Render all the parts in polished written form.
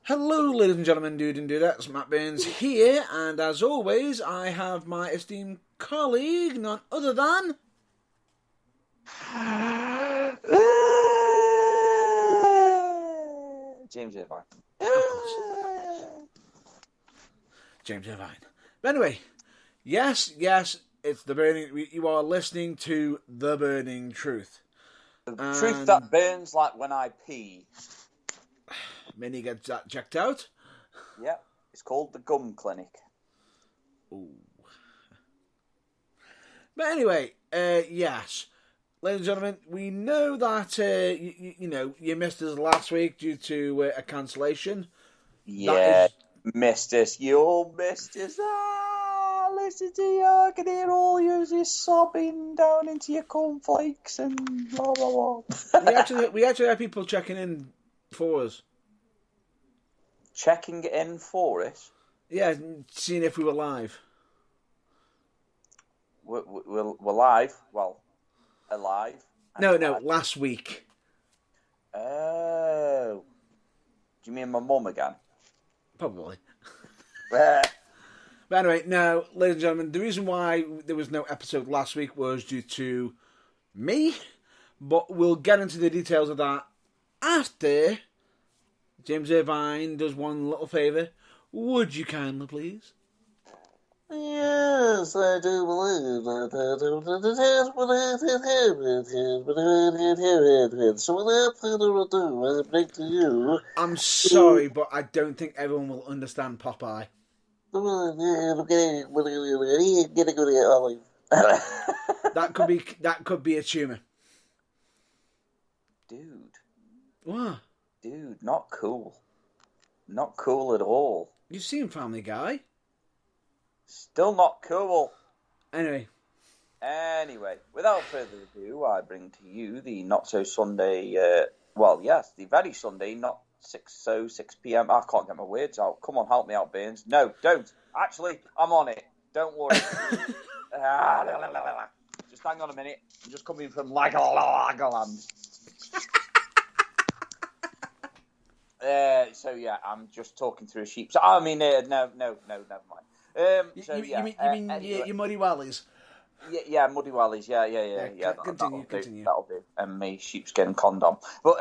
Hello, ladies and gentlemen, dude and dudettes, Matt Burns here, and as always, I have my esteemed colleague, none other than... James Irvine. Of course. James Irvine. But anyway, yes, it's the burning... You are listening to The Burning Truth. The truth that burns like when I pee. Minnie gets that checked out. Yep, it's called the Gum Clinic. Ooh. But anyway, yes. Ladies and gentlemen, we know that, you missed us last week due to a cancellation. Yeah, missed us. You all missed us. Listen to you. I can hear all you just sobbing down into your cornflakes and blah, blah, blah. we actually had people checking in for us. Checking in for it? Yeah, seeing if we were live. We're live? Well, alive? No, last week. Oh. Do you mean my mum again? Probably. But anyway, no, ladies and gentlemen, the reason why there was no episode last week was due to me, but we'll get into the details of that after James Irvine does one little favour. Would you kindly, please? Yes, I do believe that. So without further ado, I bring to you... I'm sorry, but I don't think everyone will understand Popeye. That could be a tumour. Dude. What? Dude, not cool. Not cool at all. You've seen Family Guy. Still not cool. Anyway, without further ado, I bring to you the not-so-Sunday, the very Sunday, not 6 p.m. I can't get my words out. Come on, help me out, Burns. No, don't. Actually, I'm on it. Don't worry. Just hang on a minute. I'm just coming from Legoland. I'm just talking through a sheep. So, no, never mind. You Muddy Wallies? Yeah, Muddy Wallies. Yeah. Continue. That'll do. And me sheepskin condom. But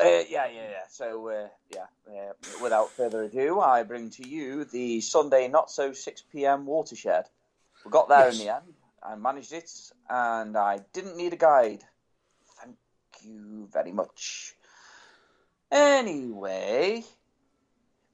So without further ado, I bring to you the Sunday not so 6 p.m. watershed. We got there in the end. I managed it, and I didn't need a guide. Thank you very much. Anyway,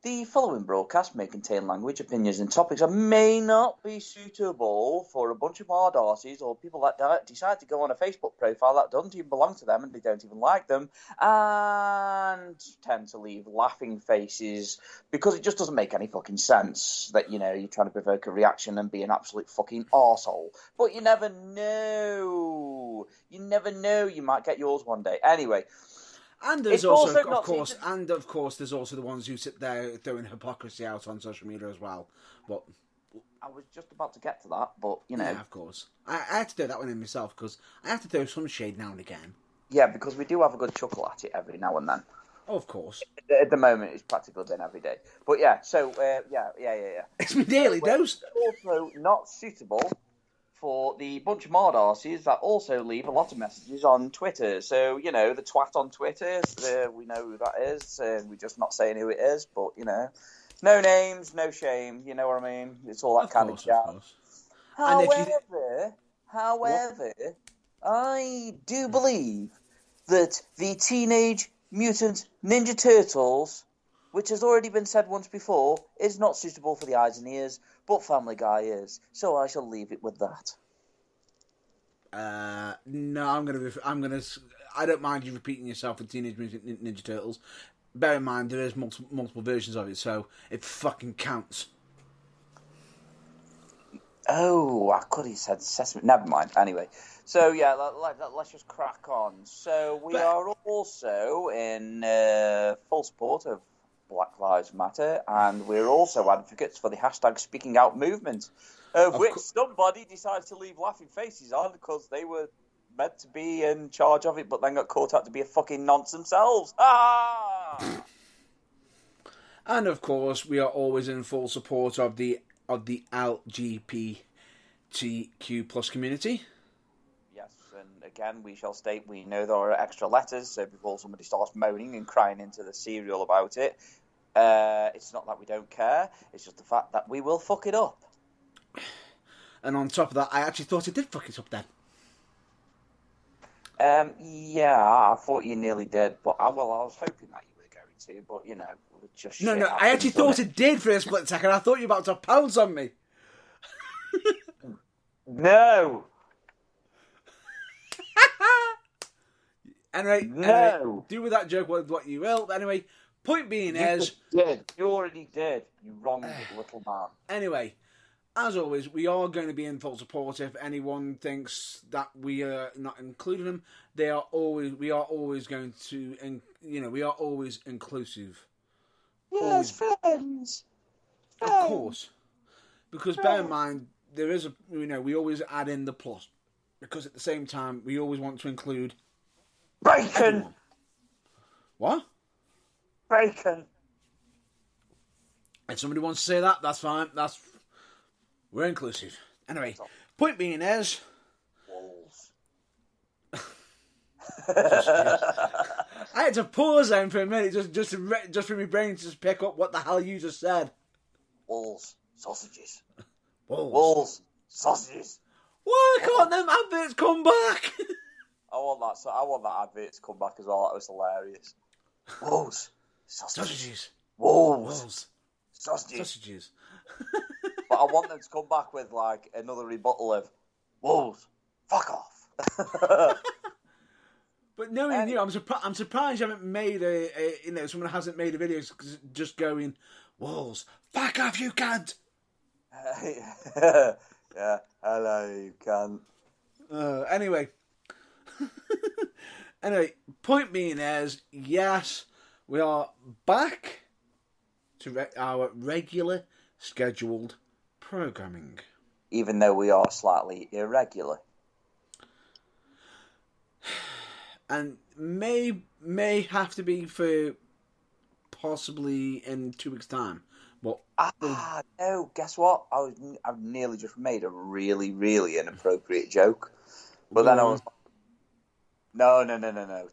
the following broadcast may contain language, opinions, and topics that may not be suitable for a bunch of hard arses or people that decide to go on a Facebook profile that doesn't even belong to them and they don't even like them and tend to leave laughing faces because it just doesn't make any fucking sense that, you're trying to provoke a reaction and be an absolute fucking arsehole. But you never know. You might get yours one day. Anyway. And there's also, of course, there's also the ones who sit there throwing hypocrisy out on social media as well. But I was just about to get to that, but yeah, of course, I had to do that one in myself because I have to throw some shade now and again. Yeah, because we do have a good chuckle at it every now and then. Oh, of course. At the moment, it's practically been every day. But yeah, so yeah. It's my daily dose. Also not suitable for the bunch of mard arses that also leave a lot of messages on Twitter. So, the twat on Twitter, we know who that is. We're just not saying who it is, but, no names, no shame. You know what I mean? It's all that kind of jazz. However, I do believe that the Teenage Mutant Ninja Turtles, which has already been said once before, is not suitable for the eyes and ears, but Family Guy is. So I shall leave it with that. No, I don't mind you repeating yourself with Teenage Mutant Ninja Turtles. Bear in mind, there is multiple versions of it, so it fucking counts. Oh, I could have said Sesame. Never mind. Anyway, so yeah, let's just crack on. So we are also in full support of Black Lives Matter, and we're also advocates for the hashtag Speaking Out movement, of which somebody decided to leave laughing faces on because they were meant to be in charge of it, but then got caught out to be a fucking nonce themselves. Ah! And of course, we are always in full support of the LGBTQ plus community. Yes, and again, we shall state we know there are extra letters, so before somebody starts moaning and crying into the serial about it, it's not that we don't care, it's just the fact that we will fuck it up. And on top of that, I actually thought it did fuck it up then. Yeah, I thought you nearly did, but I was hoping that you were going to, but you know, just No, shit I actually happens, thought it did for a split second. I thought you were about to pounce on me. No! Anyway, do with that joke what you will. But anyway, point being is... You already did, you wrong little man. Anyway, as always, we are going to be in full support. If anyone thinks that we are not including them, we are always going to, we are always inclusive. Yes, friends. Of course. Because bear in mind, there is we always add in the plus. Because at the same time, we always want to include... Bacon! Everyone. What? Bacon! If somebody wants to say that, that's fine. We're inclusive. Anyway, point being is... Walls. I had to pause then for a minute just for my brain to just pick up what the hell you just said. Walls. Sausages. Walls. Walls. Sausages. Why can't them adverts come back? I want that advert to come back as well. That was hilarious. Walls. Sausages. Walls. Sausages. Sausages. But I want them to come back with like another rebuttal of walls. Fuck off. But knowing you, I'm surprised you haven't made someone hasn't made a video just going walls. Fuck off, you cunt. Yeah. Hello, you cunt. Anyway. Point being is, yes, we are back to our regular scheduled programming. Even though we are slightly irregular. And may have to be for possibly in 2 weeks' time. But no, guess what? I've nearly just made a really, really inappropriate joke. But then I was like, no,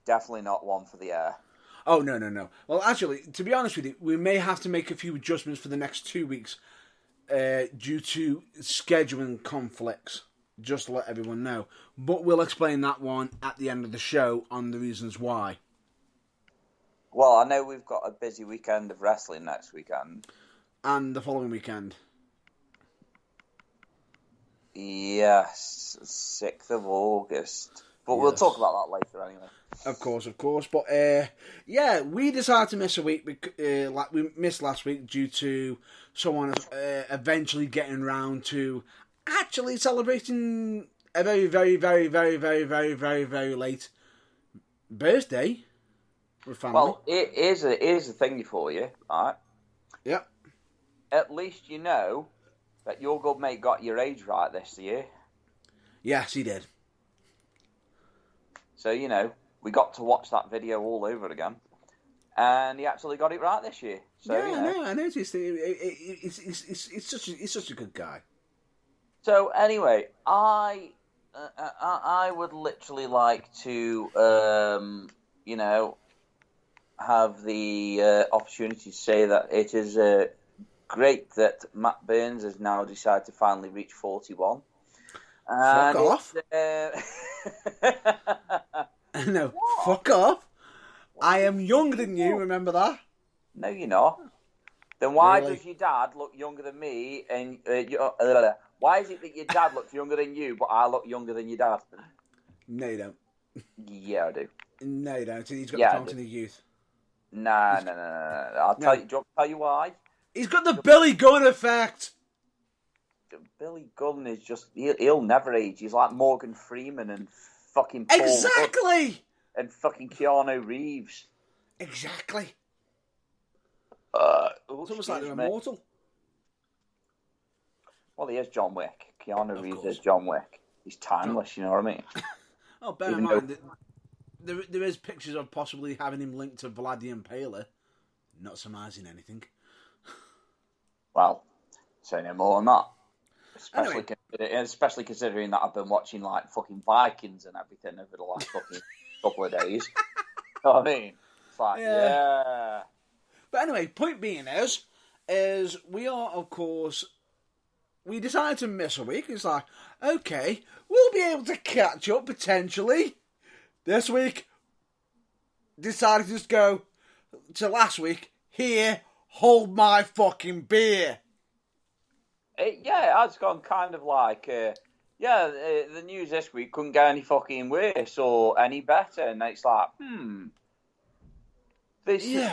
definitely not one for the air. Oh, no. Well, actually, to be honest with you, we may have to make a few adjustments for the next 2 weeks due to scheduling conflicts, just to let everyone know. But we'll explain that one at the end of the show on the reasons why. Well, I know we've got a busy weekend of wrestling next weekend. And the following weekend. Yes, 6th of August. But we'll talk about that later anyway. Of course. But, we decided to miss a week. Like we missed last week due to someone eventually getting round to actually celebrating a very, very, very, very, very, very, very, very late birthday with family. Well, here's a thingy for you, right? Yep. At least you know that your good mate got your age right this year. Yes, he did. So, we got to watch that video all over again. And he actually got it right this year. So, I noticed. He's such a good guy. So, anyway, I would literally like to, have the opportunity to say that it is great that Matt Burns has now decided to finally reach 41. Fuck off. No, fuck off. I am younger than you, remember that? No, you're not. Then why Really? does your dad look younger than me? And why is it that your dad looks younger than you, but I look younger than your dad? No, you don't. Yeah, I do. No, you don't. He's got Yeah, the fountain of youth. No. I'll tell you. Do you want me to tell you why? He's got the Billy Gunn effect. Billy Gunn is just—he'll never age. He's like Morgan Freeman and fucking Paul Exactly. Rudd and fucking Keanu Reeves. Exactly. It's It's almost like they're immortal. Well, he is John Wick. Keanu Of Reeves course. is John Wick. He's timeless. You know what I mean? Oh, bear in Even mind that there is pictures of possibly having him linked to Vlad the Impaler. Not surmising anything. Well, say no more on that. Anyway. Especially considering that I've been watching like fucking Vikings and everything over the last fucking couple of days. You know what I mean? It's like, yeah. But anyway, point being is we are, of course, we decided to miss a week. It's like, okay, we'll be able to catch up potentially. This week, decided to just go to last week. Here, hold my fucking beer. It has gone kind of like, the news this week couldn't get any fucking worse or any better. And it's like,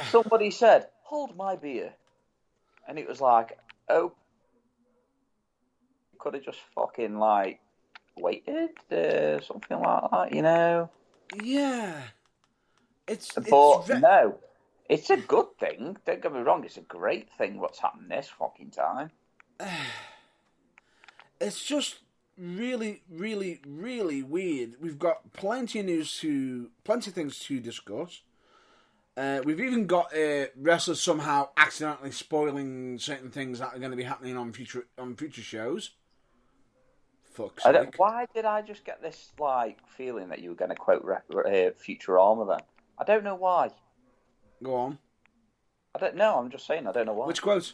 somebody said, hold my beer. And it was like, oh, could have just fucking, like, waited, something like that, you know? Yeah. No, it's a good thing. Don't get me wrong, it's a great thing what's happened this fucking time. It's just really, really, really weird. We've got plenty of things to discuss. We've even got wrestlers somehow accidentally spoiling certain things that are going to be happening on future shows. Fuck's sake. Why did I just get this like feeling that you were going to quote Futurama then? I don't know why. Go on. I don't know. I'm just saying. I don't know why. Which quote?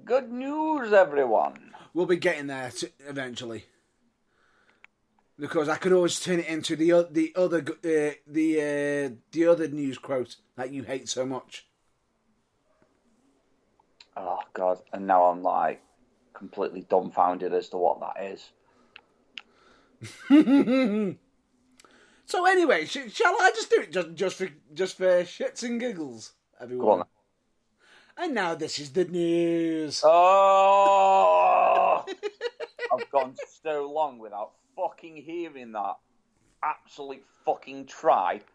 Good news, everyone. We'll be getting there eventually. Because I could always turn it into the other news quote that you hate so much. Oh God! And now I'm like completely dumbfounded as to what that is. So anyway, shall I just do it just for shits and giggles, everyone? Go on. And now this is the news. Oh! I've gone so long without fucking hearing that absolute fucking tripe,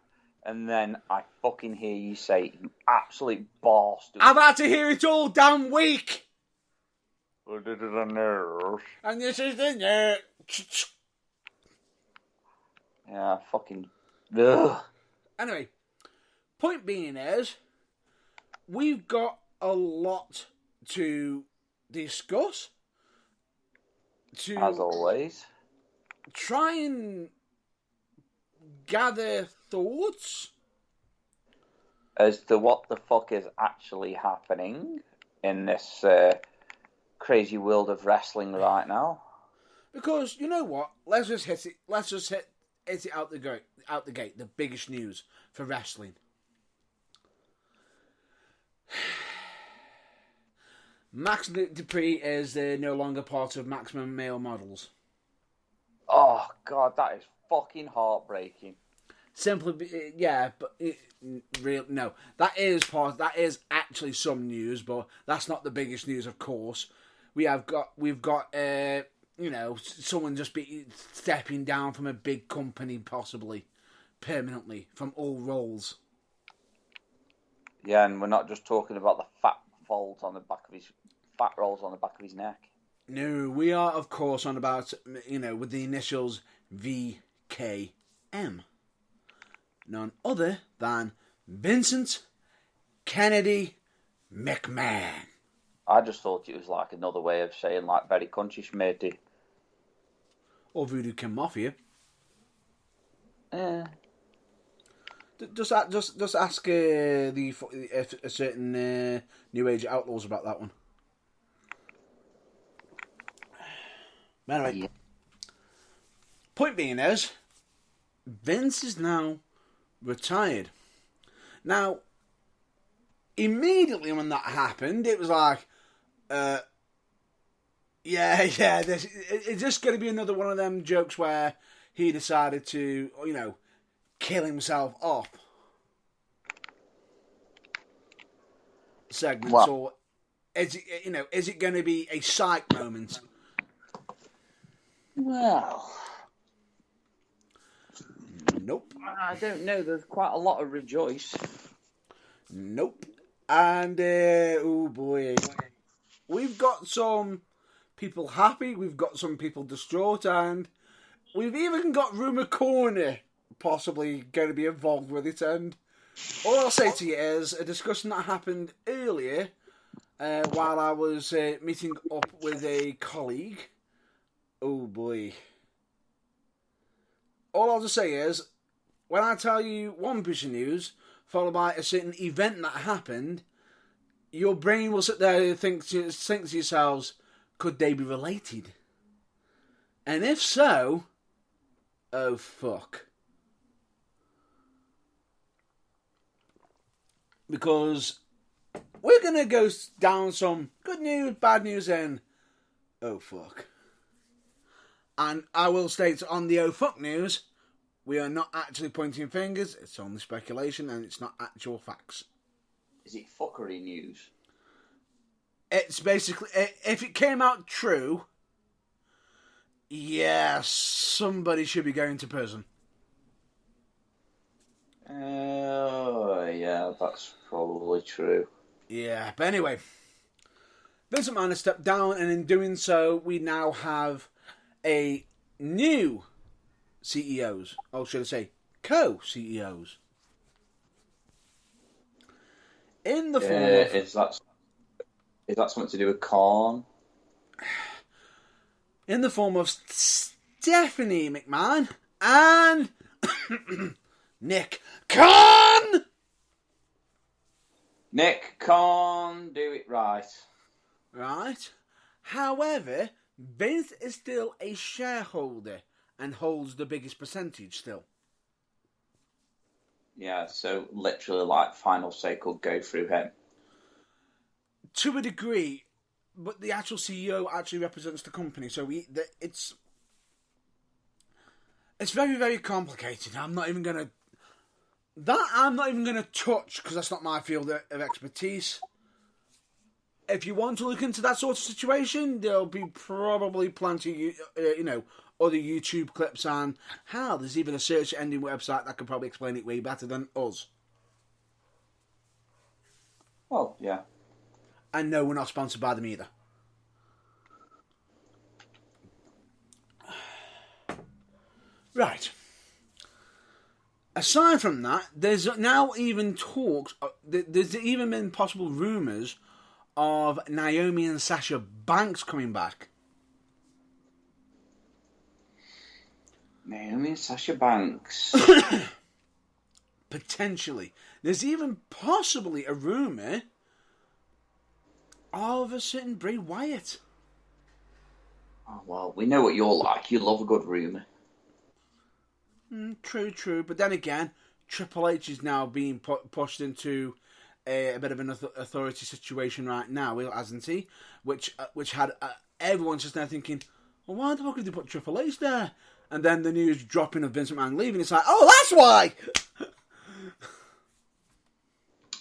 and then I fucking hear you say, you absolute bastard. I've had to hear it all damn week. And this is the news. And this is the news. Yeah, fucking... Ugh. Anyway, point being is, we've got a lot to discuss. As always. Try and gather thoughts as to what the fuck is actually happening in this crazy world of wrestling right now. Because you know what? Let's just hit it out the gate. The biggest news for wrestling. Max Dupree is no longer part of Maximum Male Models. Oh God, that is fucking heartbreaking. Simply, yeah, but no, that is actually some news, but that's not the biggest news, of course. We've got someone just stepping down from a big company, possibly permanently from all roles. Yeah, and we're not just talking about the fat rolls on the back of his neck. No, we are, of course, on about, with the initials VKM. None other than Vincent Kennedy McMahon. I just thought it was like another way of saying, like, very country schmatey. Or Voodoo King Mafia. Yeah. Just ask a certain New Age Outlaws about that one. Anyway, yeah. Point being is, Vince is now retired. Now, immediately when that happened, it was like, it's just going to be another one of them jokes where he decided to, kill himself off. Segments, wow. Or is it going to be a psych moment? Well, nope. I don't know. There's quite a lot of rejoice. Nope. And oh boy, we've got some people happy. We've got some people distraught, and we've even got Rumour Corner possibly going to be involved with it. And all I'll say to you is a discussion that happened earlier while I was meeting up with a colleague. Oh boy. All I'll just say is, when I tell you one piece of news, followed by a certain event that happened, your brain will sit there and think to yourselves, could they be related? And if so, oh fuck. Because we're going to go down some good news, bad news, and oh fuck. And I will state on the oh fuck news, we are not actually pointing fingers, it's only speculation and it's not actual facts. Is it fuckery news? It's basically, if it came out true, yeah, somebody should be going to prison. Oh, yeah, that's probably true. Yeah, but anyway, Vincent McMahon has stepped down, and in doing so, we now have a new CEOs, or should I say, co-CEOs. In the form of... Is that something to do with Khan? In the form of Stephanie McMahon and Nick Khan! Nick Khan, do it right. Right. However, Vince is still a shareholder and holds the biggest percentage still. Yeah, so literally like final say could go through him. To a degree, but the actual CEO actually represents the company, so it's very, very complicated. I'm not even going to touch, because that's not my field of expertise. If you want to look into that sort of situation, there'll be probably plenty, other YouTube clips, and there's even a search engine website that can probably explain it way better than us. Well, yeah. And no, we're not sponsored by them either. Right. Aside from that, there's now even talks, there's even been possible rumours of Naomi and Sasha Banks coming back. Naomi and Sasha Banks. Potentially. There's even possibly a rumour of a certain Bray Wyatt. Oh, well, we know what you're like. You love a good rumour. True. But then again, Triple H is now being pushed into a bit of an authority situation right now, hasn't he? Which had everyone just there thinking, well, why the fuck did they put Triple H there? And then the news dropping of Vince McMahon leaving, it's like, oh, that's why!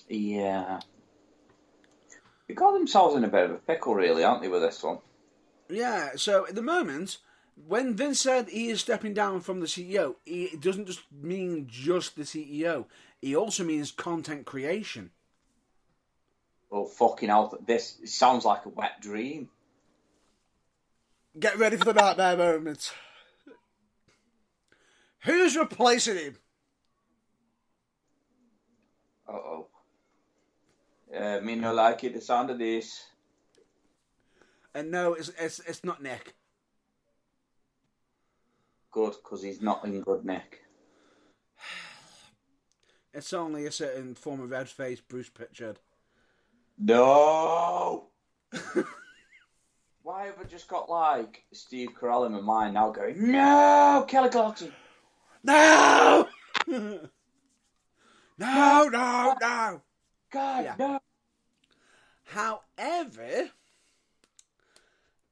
Yeah. They got themselves in a bit of a pickle, really, aren't they, with this one? Yeah, so at the moment, when Vince said he is stepping down from the CEO, it doesn't just mean just the CEO. He also means content creation. Oh, fucking hell, this sounds like a wet dream. Get ready for the nightmare moment. Who's replacing him? Uh-oh. Me no like it, the sound of this. And no, it's not Nick. Good, because he's not in good nick. It's only a certain former red-faced Bruce Pritchard. No! Why have I just got, like, Steve Carell in my mind now going, no, Kelly Clarkson! No! No! God, Yeah. no! However,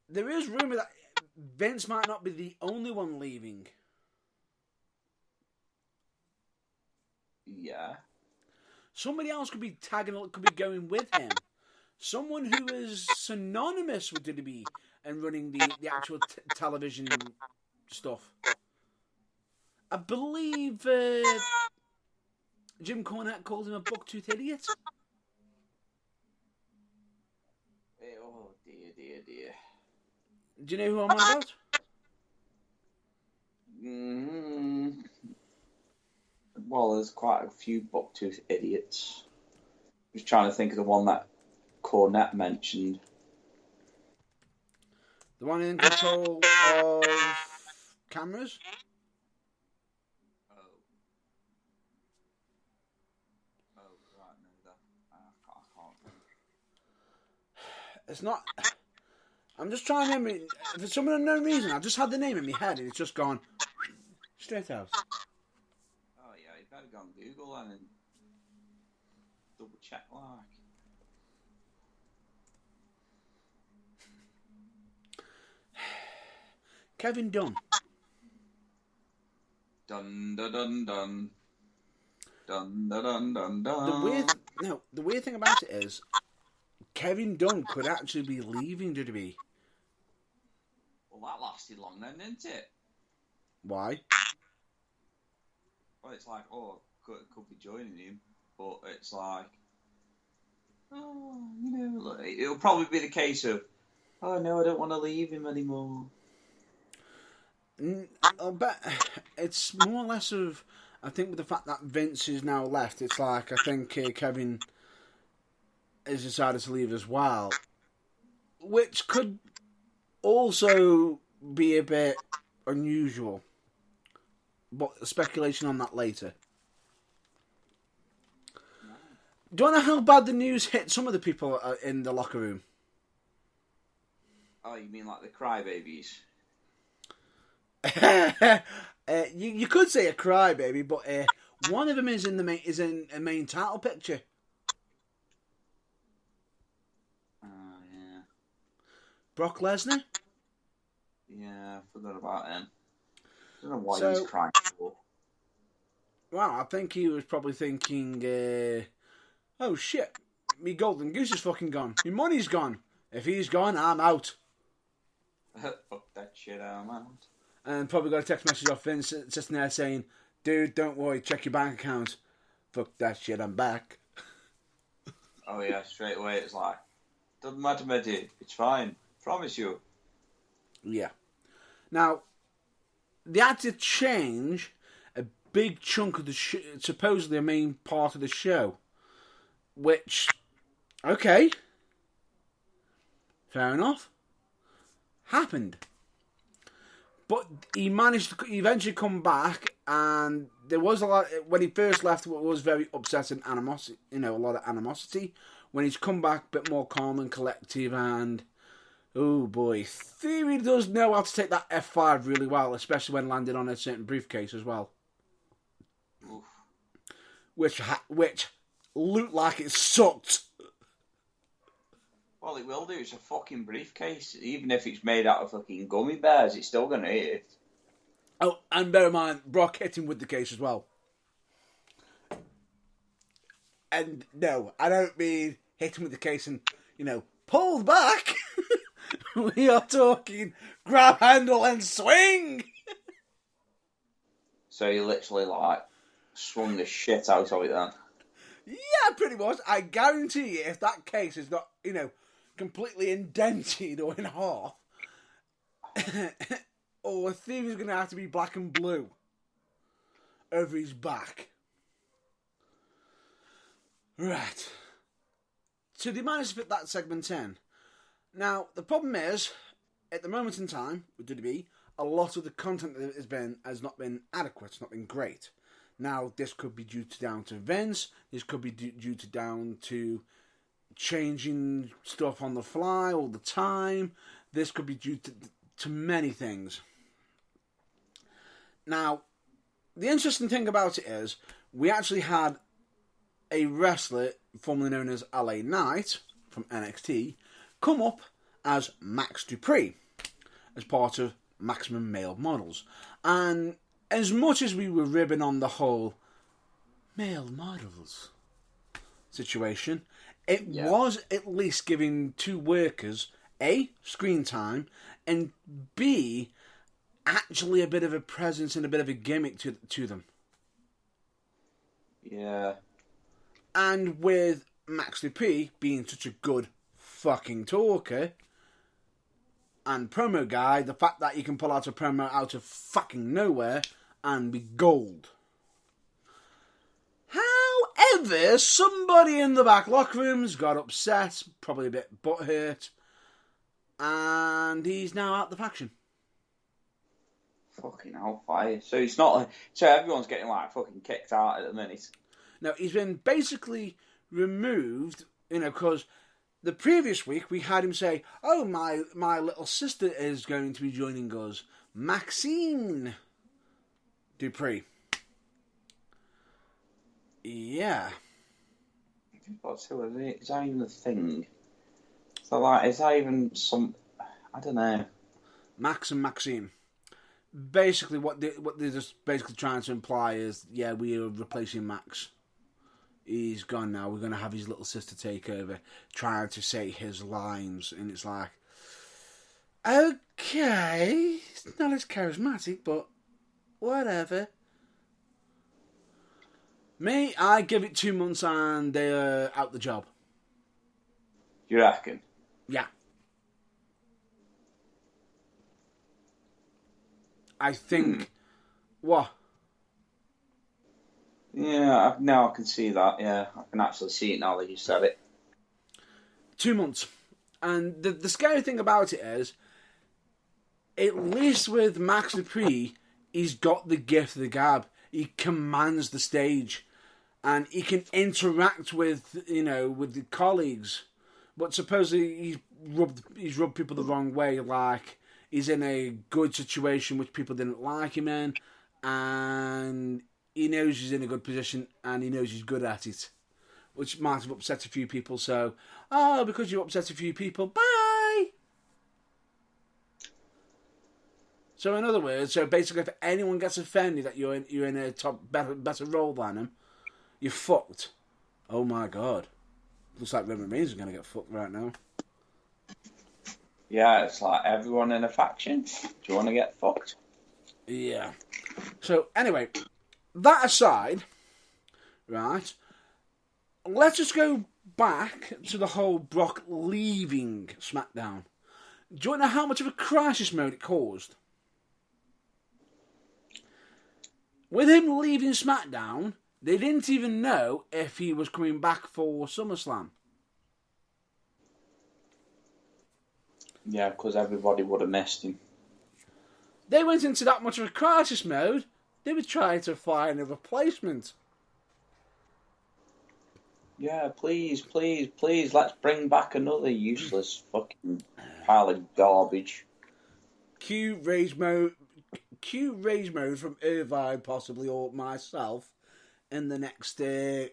there is rumour that Vince might not be the only one leaving. Yeah. Somebody else could be could be going with him. Someone who is synonymous with WWE and running the actual television stuff. I believe Jim Cornette called him a buck-toothed idiot. Oh, dear. Do you know who I'm on about? Well, there's quite a few buck-toothed idiots. Just trying to think of the one that Cornette mentioned. The one in control of cameras? Right, no, that I can't think. It's not. I'm just trying to remember. For some unknown reason, I've just had the name in my head and it's just gone straight out. Oh yeah, you better go on Google and double check like. Kevin Dunn. Dun dun dun dun. Dun dun dun dun dun. The weird thing about it is, Kevin Dunn could actually be leaving WWE. Well, that lasted long then, didn't it? Why? Well, it's like, could be joining him, but it's like, it'll probably be the case of, oh no, I don't want to leave him anymore. I'll bet it's more or less of, I think with the fact that Vince is now left, it's like, I think Kevin has decided to leave as well. Which could also be a bit unusual. But speculation on that later. Do you know how bad the news hit some of the people in the locker room? Oh, you mean like the crybabies? You could say a crybaby, but one of them is in a main title picture. Oh yeah. Brock Lesnar. Yeah, I forgot about him. I don't know why So- he's crying for. Well, I think he was probably thinking, oh shit, me golden goose is fucking gone. My money's gone. If he's gone, I'm out. Fuck that shit, I'm out. And probably got a text message off Vince just there saying, dude, don't worry, check your bank account. Fuck that shit, I'm back. Oh yeah, straight away it's like, doesn't matter, matey, it's fine, promise you. Yeah. Now, they had to change a big chunk of the supposedly a main part of the show. Which, okay. Fair enough. Happened. But he managed to eventually come back, and there was a lot. When he first left, it was very upset and animosity. A lot of animosity. When he's come back, a bit more calm and collective, and oh boy, Theory does know how to take that F5 really well, especially when landed on a certain briefcase as well. Oof. Which looked like it sucked. Well, it will do. It's a fucking briefcase. Even if it's made out of fucking gummy bears, it's still going to hit it. Oh, and bear in mind, Brock hit him with the case as well. And no, I don't mean hit him with the case and, pulled back. We are talking grab handle and swing. So he literally, swung the shit out of it then. Yeah, pretty much. I guarantee you, if that case is not, completely indented or in half, or Theory's going to have to be black and blue over his back. Right. So they managed to fit that segment in. Now, the problem is, at the moment in time, with WWE, a lot of the content that has not been adequate, it's not been great. Now, this could be down to Vince, this could be down to changing stuff on the fly all the time, this could be due to many things. Now, the interesting thing about it is, we actually had a wrestler, formerly known as LA Knight, from NXT, come up as Max Dupree, as part of Maximum Male Models. And as much as we were ribbing on the whole male models situation, it was at least giving two workers, A, screen time, and B, actually a bit of a presence and a bit of a gimmick to them. Yeah. And with Max Dupree being such a good fucking talker and promo guy, the fact that you can pull out a promo out of fucking nowhere and be gold. However, somebody in the back locker rooms got upset, probably a bit butthurt, and he's now out the faction. Fucking hellfire. So it's not like... So everyone's getting, like, fucking kicked out at the minute. No, he's been basically removed, because the previous week we had him say, "Oh, my little sister is going to be joining us, Maxine Dupree." Yeah. What's who is it? Is that even a thing? So, like, is that even some... I don't know. Max and Maxine. Basically, what they're just basically trying to imply is, yeah, we are replacing Max. He's gone now. We're going to have his little sister take over, trying to say his lines. And it's like, okay, it's not as charismatic, but whatever. Me, I give it 2 months and they're out the job. You reckon? Yeah. I think... What? Yeah, now I can see that, yeah. I can actually see it now that you said it. 2 months. And the scary thing about it is, at least with Max Dupree, he's got the gift of the gab. He commands the stage. And he can interact with, with the colleagues. But supposedly he's rubbed people the wrong way, like he's in a good situation which people didn't like him in, and he knows he's in a good position and he knows he's good at it, which might have upset a few people. So, because you upset a few people, bye. So in other words, basically, if anyone gets offended that you're in a better role than him, you're fucked. Oh my god. Looks like Roman Reigns is going to get fucked right now. Yeah, it's like everyone in a faction. Do you want to get fucked? Yeah. So, anyway, that aside, right, let's just go back to the whole Brock leaving SmackDown. Do you want to know how much of a crisis mode it caused? With him leaving SmackDown, they didn't even know if he was coming back for SummerSlam. Yeah, because everybody would have missed him. They went into that much of a crisis mode, they were trying to find a replacement. Yeah, please, let's bring back another useless fucking pile of garbage. Cue rage mode from Irvine possibly, or myself, in the next, the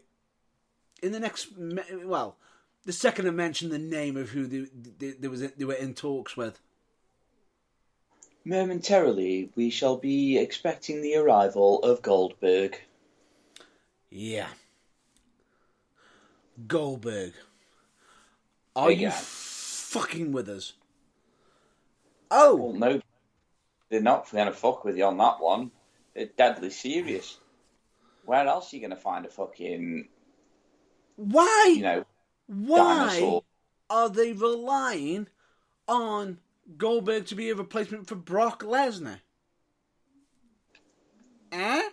second I mention the name of who they were in talks with. Momentarily, we shall be expecting the arrival of Goldberg. Yeah. Goldberg. Are you fucking with us? Oh! Well, no, they're not going to fuck with you on that one. They're deadly serious. Where else are you going to find a fucking... Why? Why dinosaur? Are they relying on Goldberg to be a replacement for Brock Lesnar? Yeah,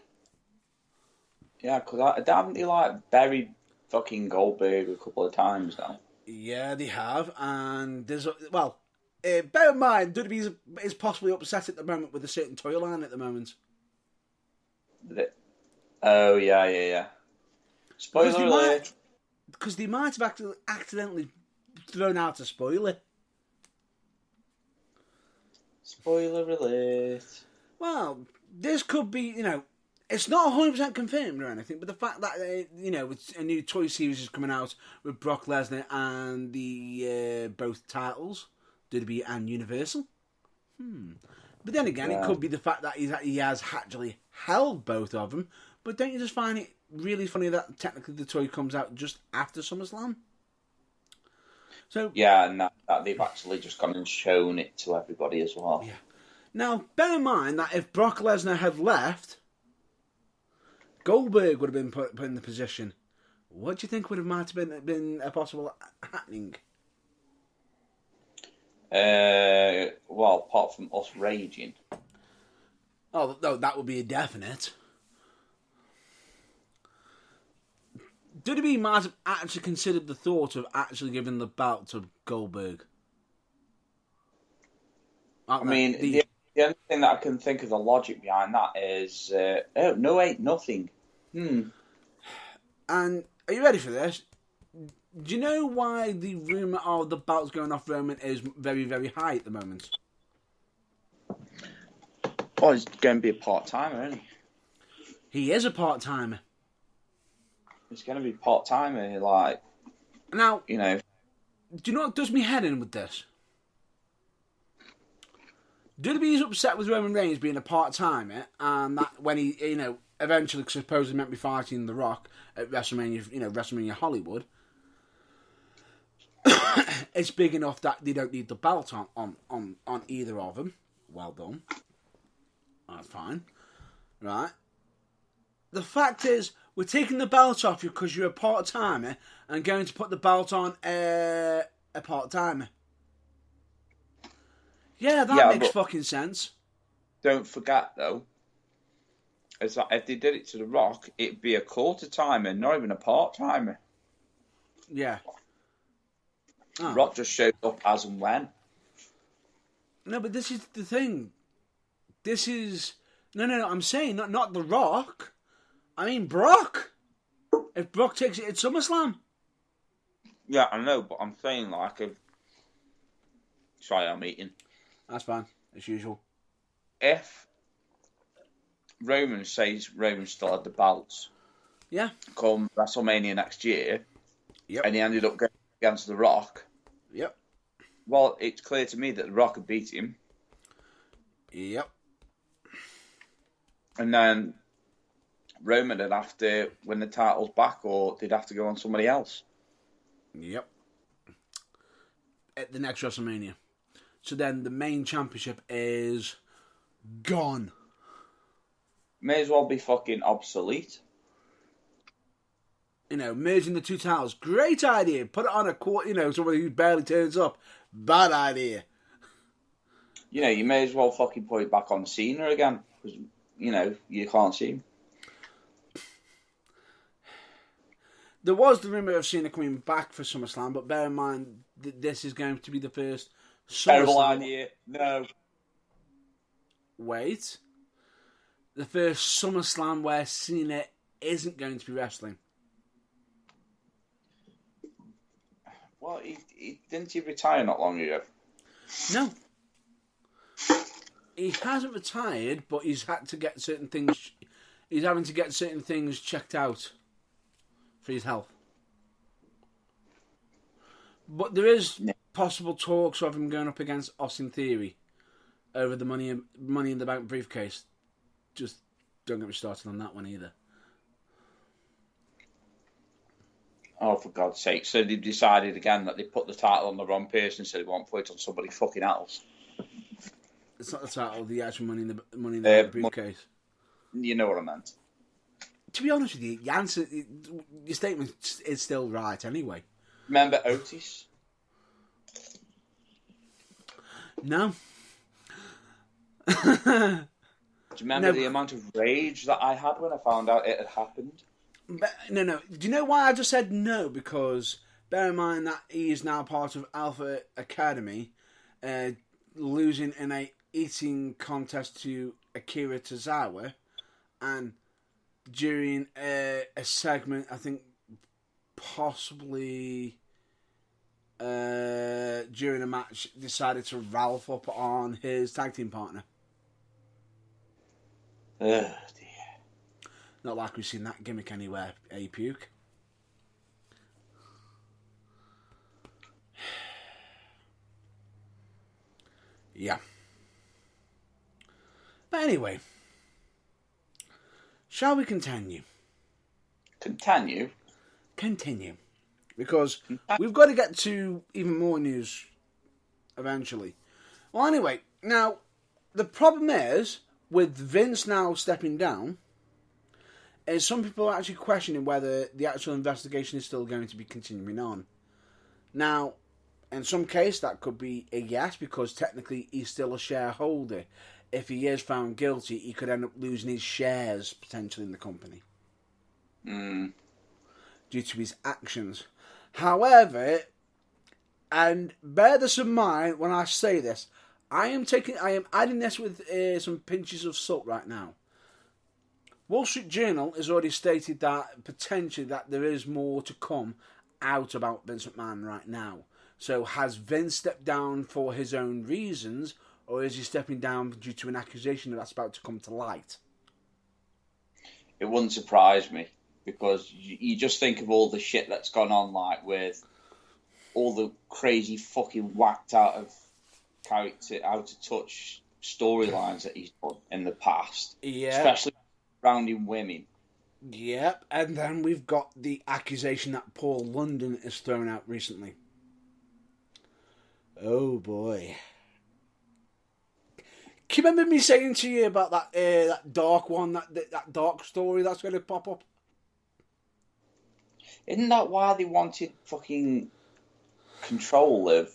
because haven't they buried fucking Goldberg a couple of times now? Yeah, they have, and there's bear in mind, WWE is possibly upset at the moment with a certain toy line at the moment. Oh yeah. Spoiler alert. Because they might have accidentally thrown out a spoiler. Spoiler alert. Well, this could be, it's not 100% confirmed or anything, but the fact that, it's a new toy series is coming out with Brock Lesnar and the both titles, WWE and Universal. But then again, It could be the fact that he has actually held both of them, but don't you just find it really funny that technically the toy comes out just after SummerSlam? So yeah, and that they've actually just gone and shown it to everybody as well. Yeah. Now, bear in mind that if Brock Lesnar had left, Goldberg would have been put in the position. What do you think might have been a possible happening? Well, apart from us raging. Oh, no, that would be a definite. WWE might have actually considered the thought of actually giving the belt to Goldberg. I mean, the only thing that I can think of the logic behind that is, nothing. And are you ready for this? Do you know why the rumour of the belts going off Roman is very, very high at the moment? Oh, he's going to be a part-timer, isn't he? He is a part-timer. He's going to be part-timer, like... Now, you know... Do you know what does me head in with this? WWE's upset with Roman Reigns being a part-timer, and that when he, eventually supposedly meant to be fighting The Rock at WrestleMania, WrestleMania Hollywood, it's big enough that they don't need the belt on either of them. Well done. That's fine. Right. The fact is, we're taking the belt off you because you're a part-timer and going to put the belt on a part-timer. Yeah, that makes fucking sense. Don't forget, though, is that if they did it to The Rock, it'd be a quarter-timer, not even a part-timer. Yeah. Oh. Rock just showed up as and when. No, but this is the thing. This is... No, I'm saying not The Rock. I mean Brock. If Brock takes it at SummerSlam. Yeah, I know, but I'm saying like if... Sorry, I'm eating. That's fine, as usual. If Roman says Roman still had the belts, yeah, come WrestleMania next year, yep, and he ended up going against The Rock, yep. Well, it's clear to me that The Rock had beat him. Yep. And then Roman would have to win the titles back, or they'd have to go on somebody else. Yep. At the next WrestleMania. So then the main championship is gone. May as well be fucking obsolete. Merging the two titles. Great idea. Put it on a quarter, somebody who barely turns up. Bad idea. You may as well fucking put it back on Cena again. Because, you can't see him. There was the rumour of Cena coming back for SummerSlam, but bear in mind that this is going to be the first Terrible idea. No. Wait. The first SummerSlam where Cena isn't going to be wrestling. Well, didn't he retire not long ago? No. He hasn't retired, but he's had to get certain things... He's having to get certain things checked out for his health. But there is possible talks of him going up against Austin Theory over the Money in the Bank briefcase. Just don't get me started on that one either. Oh, for God's sake. So they decided again that they put the title on the wrong person, so they won't put it on somebody fucking else. It's not the title, the actual Money in the Bank briefcase. You know what I meant. To be honest with you, your statement is still right anyway. Remember Otis? No. Do you remember the amount of rage that I had when I found out it had happened? No. Do you know why I just said no? Because bear in mind that he is now part of Alpha Academy, losing in a eating contest to Akira Tozawa, and during a segment, I think possibly during a match, decided to Ralph up on his tag team partner. Oh, dear. Not like we've seen that gimmick anywhere, Puke. Yeah. But anyway, shall we continue? Continue? Continue. Because we've got to get to even more news eventually. Well, anyway, now, the problem is, with Vince now stepping down, is some people are actually questioning whether the actual investigation is still going to be continuing on. Now, in some case, that could be a yes, because technically he's still a shareholder. If he is found guilty, he could end up losing his shares, potentially, in the company. due to his actions. However, and bear this in mind when I say this, I am adding this with some pinches of salt right now. Wall Street Journal has already stated that potentially that there is more to come out about Vince McMahon right now. So has Vince stepped down for his own reasons, or is he stepping down due to an accusation that's about to come to light? It wouldn't surprise me, because you just think of all the shit that's gone on, like with all the crazy fucking whacked out of character, out of touch storylines that he's done in the past. Yeah. Especially surrounding women. Yep, and then we've got the accusation that Paul London has thrown out recently. Oh boy. Can you remember me saying to you about that dark one, that dark story that's going to pop up? Isn't that why they wanted fucking control of,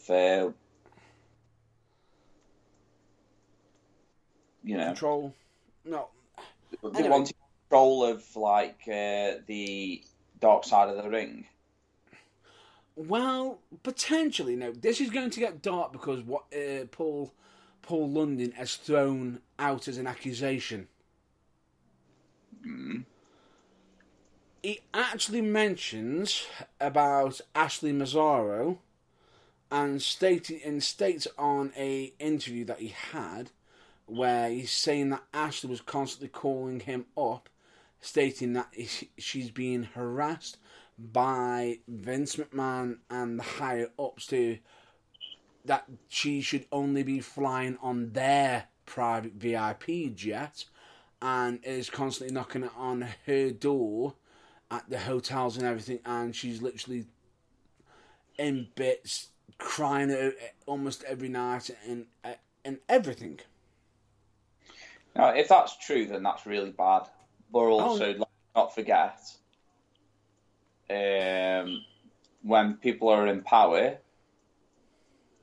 Control? No. They Anyway. wanted control of, like, the dark side of the ring. Well, potentially. No, this is going to get dark because what Paul London has thrown out as an accusation. Mm. He actually mentions about Ashley Mazzaro and states on a interview that he had where he's saying that Ashley was constantly calling him up, stating that she's being harassed by Vince McMahon and the higher ups to that she should only be flying on their private VIP jet, and is constantly knocking on her door at the hotels and everything, and she's literally in bits, crying almost every night and everything. Now, if that's true, then that's really bad. But also, let's not forget, when people are in power,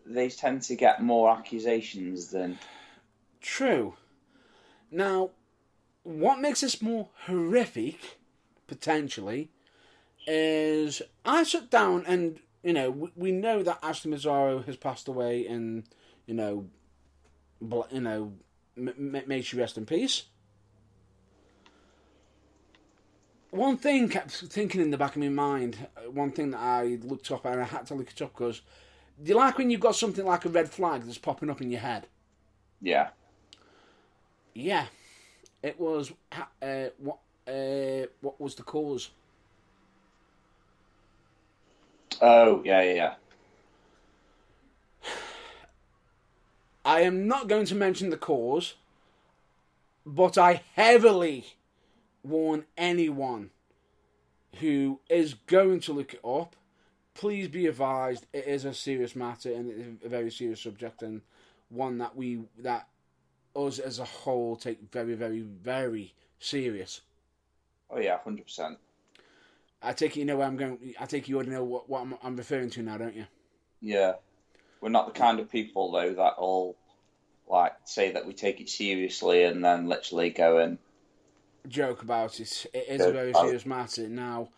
they tend to get more accusations than... True. Now, what makes this more horrific, potentially, is I sat down and, we know that Ashley Mazzaro has passed away and, may she rest in peace. One thing kept thinking in the back of my mind, one thing that I looked up, and I had to look it up, because do you like when you've got something like a red flag that's popping up in your head? Yeah. Yeah. It was, what was the cause? Oh, yeah. I am not going to mention the cause, but I heavily warn anyone who is going to look it up, please be advised it is a serious matter and it is a very serious subject, and one that us as a whole take very, very, very serious. Oh yeah, 100%. I take it you know where I'm going. I take it you already know what I'm referring to now, don't you? Yeah. We're not the kind of people, though, that all say that we take it seriously and then literally go and joke about it. It is a very serious matter. Now,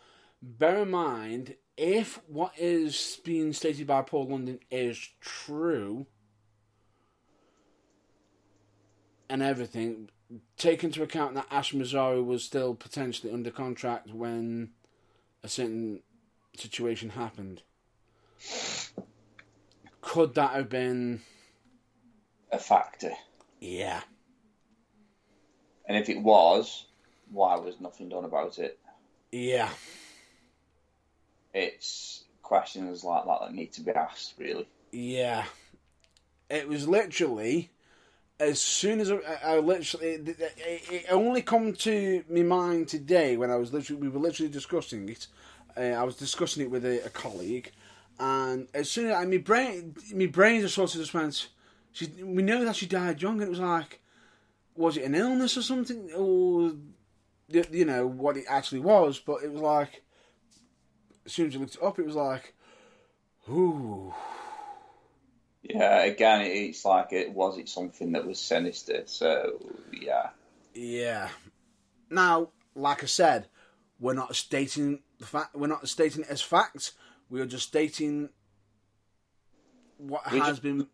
bear in mind, if what is being stated by Paul London is true and everything, take into account that Ash Mazzaro was still potentially under contract when a certain situation happened. Could that have been a factor? Yeah. And if it was, why was nothing done about it? Yeah. It's questions like that need to be asked, really. Yeah. It was literally, as soon as I literally, it only come to my mind today when we were literally discussing it. I was discussing it with a colleague, and as soon as my brain just sort of just went, we know that she died young, and it was like, was it an illness or something, or what it actually was? But it was like, as soon as you looked it up, it was like, ooh. Yeah, again, it's like, was it something that was sinister? So, yeah. Yeah. Now, like I said, we're not stating the fact we're not stating it as facts. We are just stating what has been.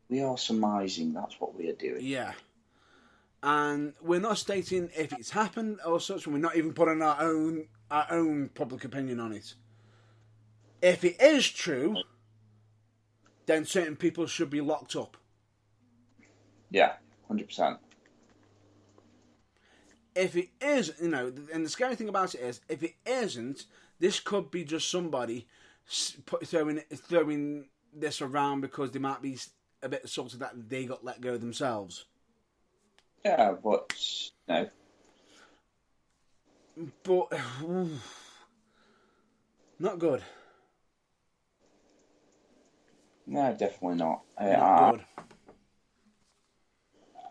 We are surmising. That's what we are doing. Yeah. And we're not stating if it's happened or such. We're not even putting our own public opinion on it. If it is true, then certain people should be locked up. Yeah, 100%. If it is, and the scary thing about it is, if it isn't, this could be just somebody throwing this around because they might be a bit salty that they got let go themselves. Yeah, but no. But not good. No, definitely not. Not good.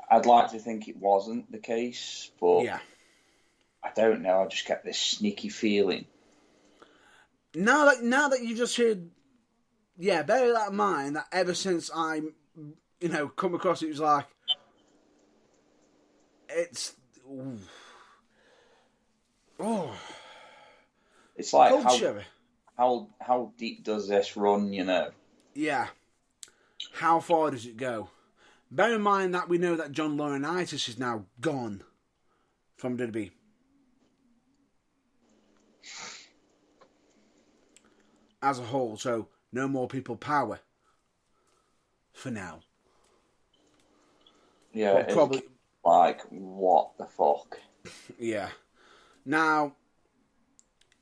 I'd like to think it wasn't the case, but yeah. I don't know. I just get this sneaky feeling. Now that you just heard, bear that in mind that ever since I, come across it, was like, it's, it's like how deep does this run? Yeah. How far does it go? Bear in mind that we know that John Laurinaitis is now gone from WWE. As a whole, so no more people power. For now. Yeah, it's probably like, what the fuck? Yeah. Now,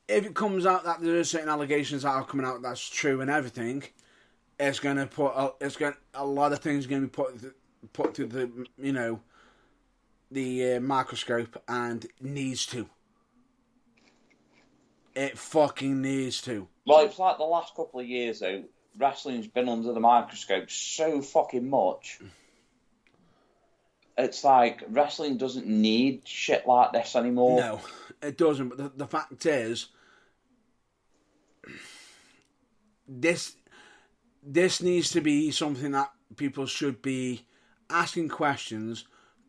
if it comes out that there are certain allegations that are coming out that's true and everything, it's going to put a lot of things going to be put through the microscope, and needs to. It fucking needs to. Well, it's like the last couple of years though. Wrestling's been under the microscope so fucking much. It's like wrestling doesn't need shit like this anymore. No, it doesn't. But the fact is, this needs to be something that people should be asking questions,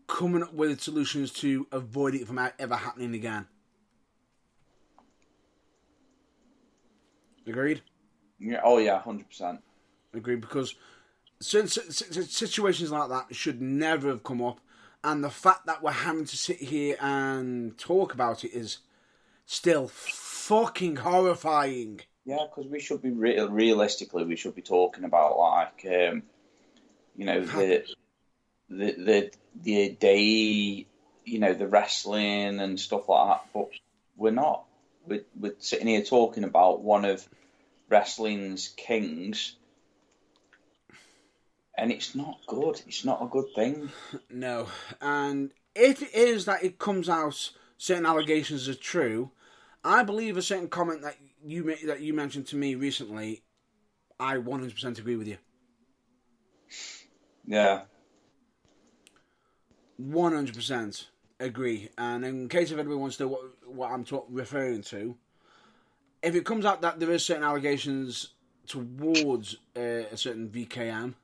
coming up with solutions to avoid it from ever happening again. Agreed? Yeah. Oh yeah, 100%. Agreed, because situations like that should never have come up, and the fact that we're having to sit here and talk about it is still fucking horrifying. Yeah, because we should be realistically, we should be talking about like, the day, the wrestling and stuff like that. But we're not. We're sitting here talking about one of wrestling's kings, and it's not good. It's not a good thing. No, and if it is that it comes out certain allegations are true, I believe a certain comment that you mentioned to me recently, I 100% agree with you. Yeah. 100% agree. And in case if anyone wants to know what I'm referring to, if it comes out that there is certain allegations towards a certain VKM,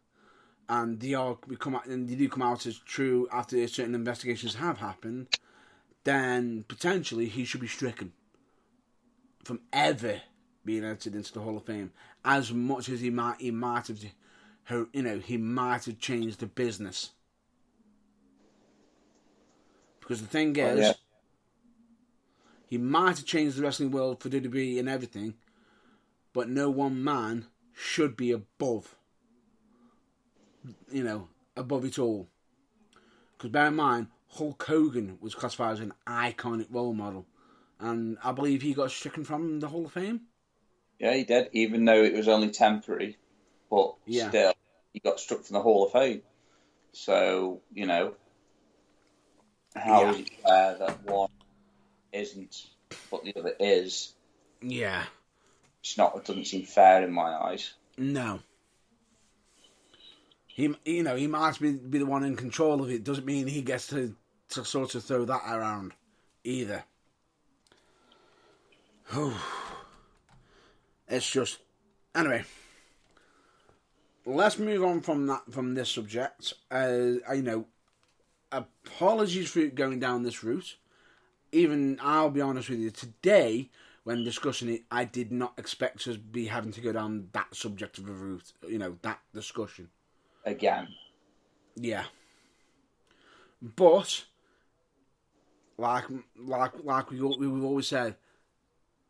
and they do come out as true after certain investigations have happened, then potentially he should be stricken from ever being entered into the Hall of Fame. As much as he might have changed the business. Because the thing is, he might have changed the wrestling world for WWE and everything, but no one man should be above it all. Because bear in mind, Hulk Hogan was classified as an iconic role model, and I believe he got stricken from the Hall of Fame. Yeah, he did, even though it was only temporary, but still, he got struck from the Hall of Fame. So, how is it fair that one isn't, but the other is? Yeah. It doesn't seem fair in my eyes. No. He might be the one in control of it. Doesn't mean he gets to sort of throw that around either. It's just, anyway. Let's move on from this subject. Apologies for going down this route. Even I'll be honest with you. Today when discussing it, I did not expect us to be having to go down that subject of a route. That discussion. Again. Yeah. But, like we've always said,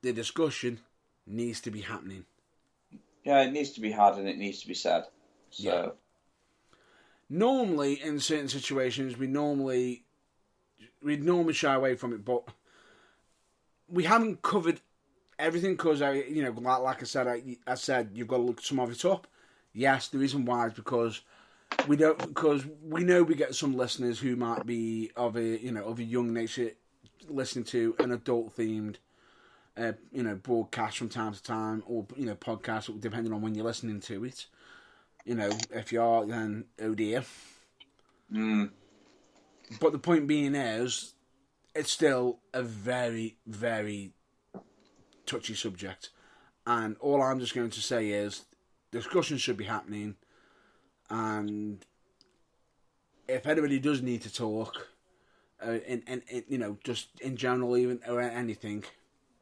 the discussion needs to be happening. Yeah, it needs to be had and it needs to be said. So. Yeah. Normally, in certain situations, we'd normally shy away from it, but we haven't covered everything because, like I said, you've got to look some of it up. Yes, the reason why is because we know we get some listeners who might be of a young nature listening to an adult themed broadcast from time to time, or podcast, depending on when you're listening to it. If you are, then oh dear. But the point being is, it's still a very, very touchy subject, and all I'm just going to say is discussion should be happening. And if anybody does need to talk, just in general, even or anything,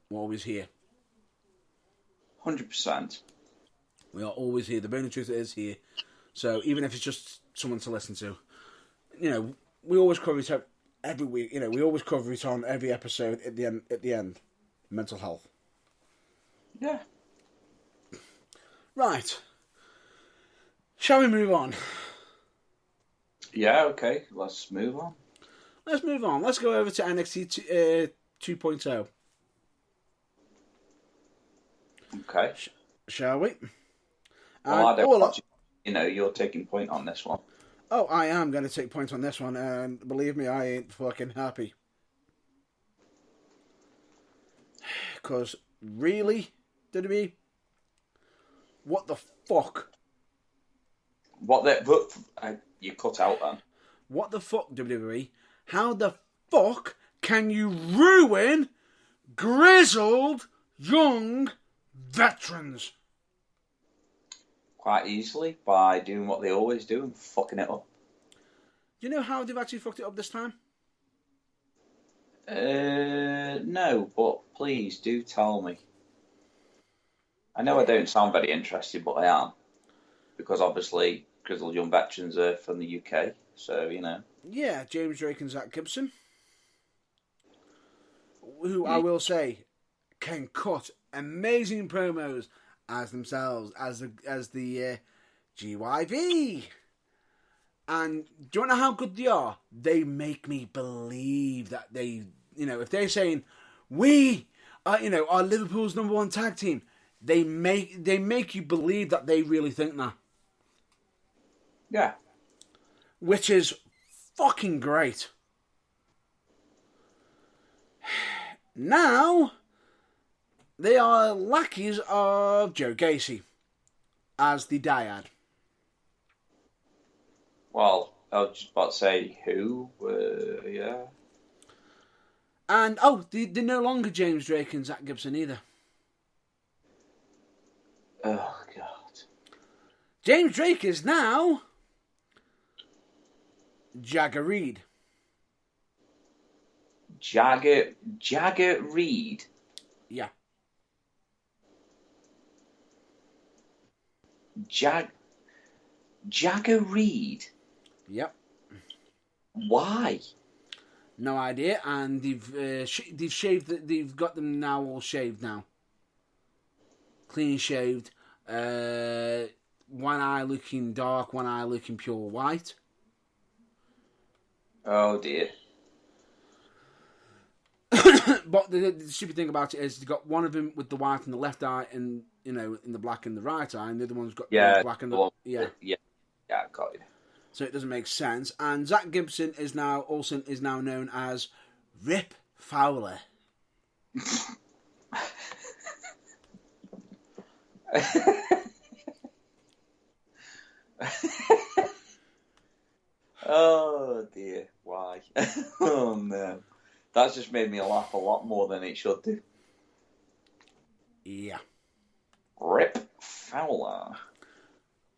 we're always here. 100%. We are always here. The burning truth is here. So even if it's just someone to listen to, we always cover it every week. We always cover it on every episode at the end. Mental health. Yeah. Right. Shall we move on? Yeah, okay. Let's move on. Let's move on. Let's go over to NXT 2.0. Okay. Shall we? Well, I don't you're taking point on this one. Oh, I am going to take point on this one, and believe me, I ain't fucking happy. Because, really, WWE? What the fuck? You cut out then. What the fuck, WWE? How the fuck can you ruin grizzled young veterans? Quite easily by doing what they always do and fucking it up. Do you know how they've actually fucked it up this time? No, but please do tell me. I know I don't sound very interested, but I am. Because obviously, Grizzled Young Veterans are from the UK, so, Yeah, James Drake and Zach Gibson. Who, I will say, can cut amazing promos as themselves, as the GYV. And do you know how good they are? They make me believe that they, if they're saying, we are, are Liverpool's #1 tag team, they make you believe that they really think that. Yeah. Which is fucking great. Now, they are lackeys of Joe Gacy as the dyad. Well, I was just about to say who, yeah. And, they're no longer James Drake and Zach Gibson either. Oh, God. James Drake is now Jagger Reed. Jagger Reed? Yeah. Jagger Reed? Yep. Why? No idea, and they've shaved. They've got them now all shaved now, clean shaved. One eye looking dark, one eye looking pure white. Oh dear. But the stupid thing about it is they got one of them with the white in the left eye, and in the black in the right eye, and the other one's got the black in the yeah, got it. So it doesn't make sense. And Zach Gibson is now known as Rip Fowler. Oh dear, why? Oh no. That's just made me laugh a lot more than it should do. Yeah. Rip Fowler.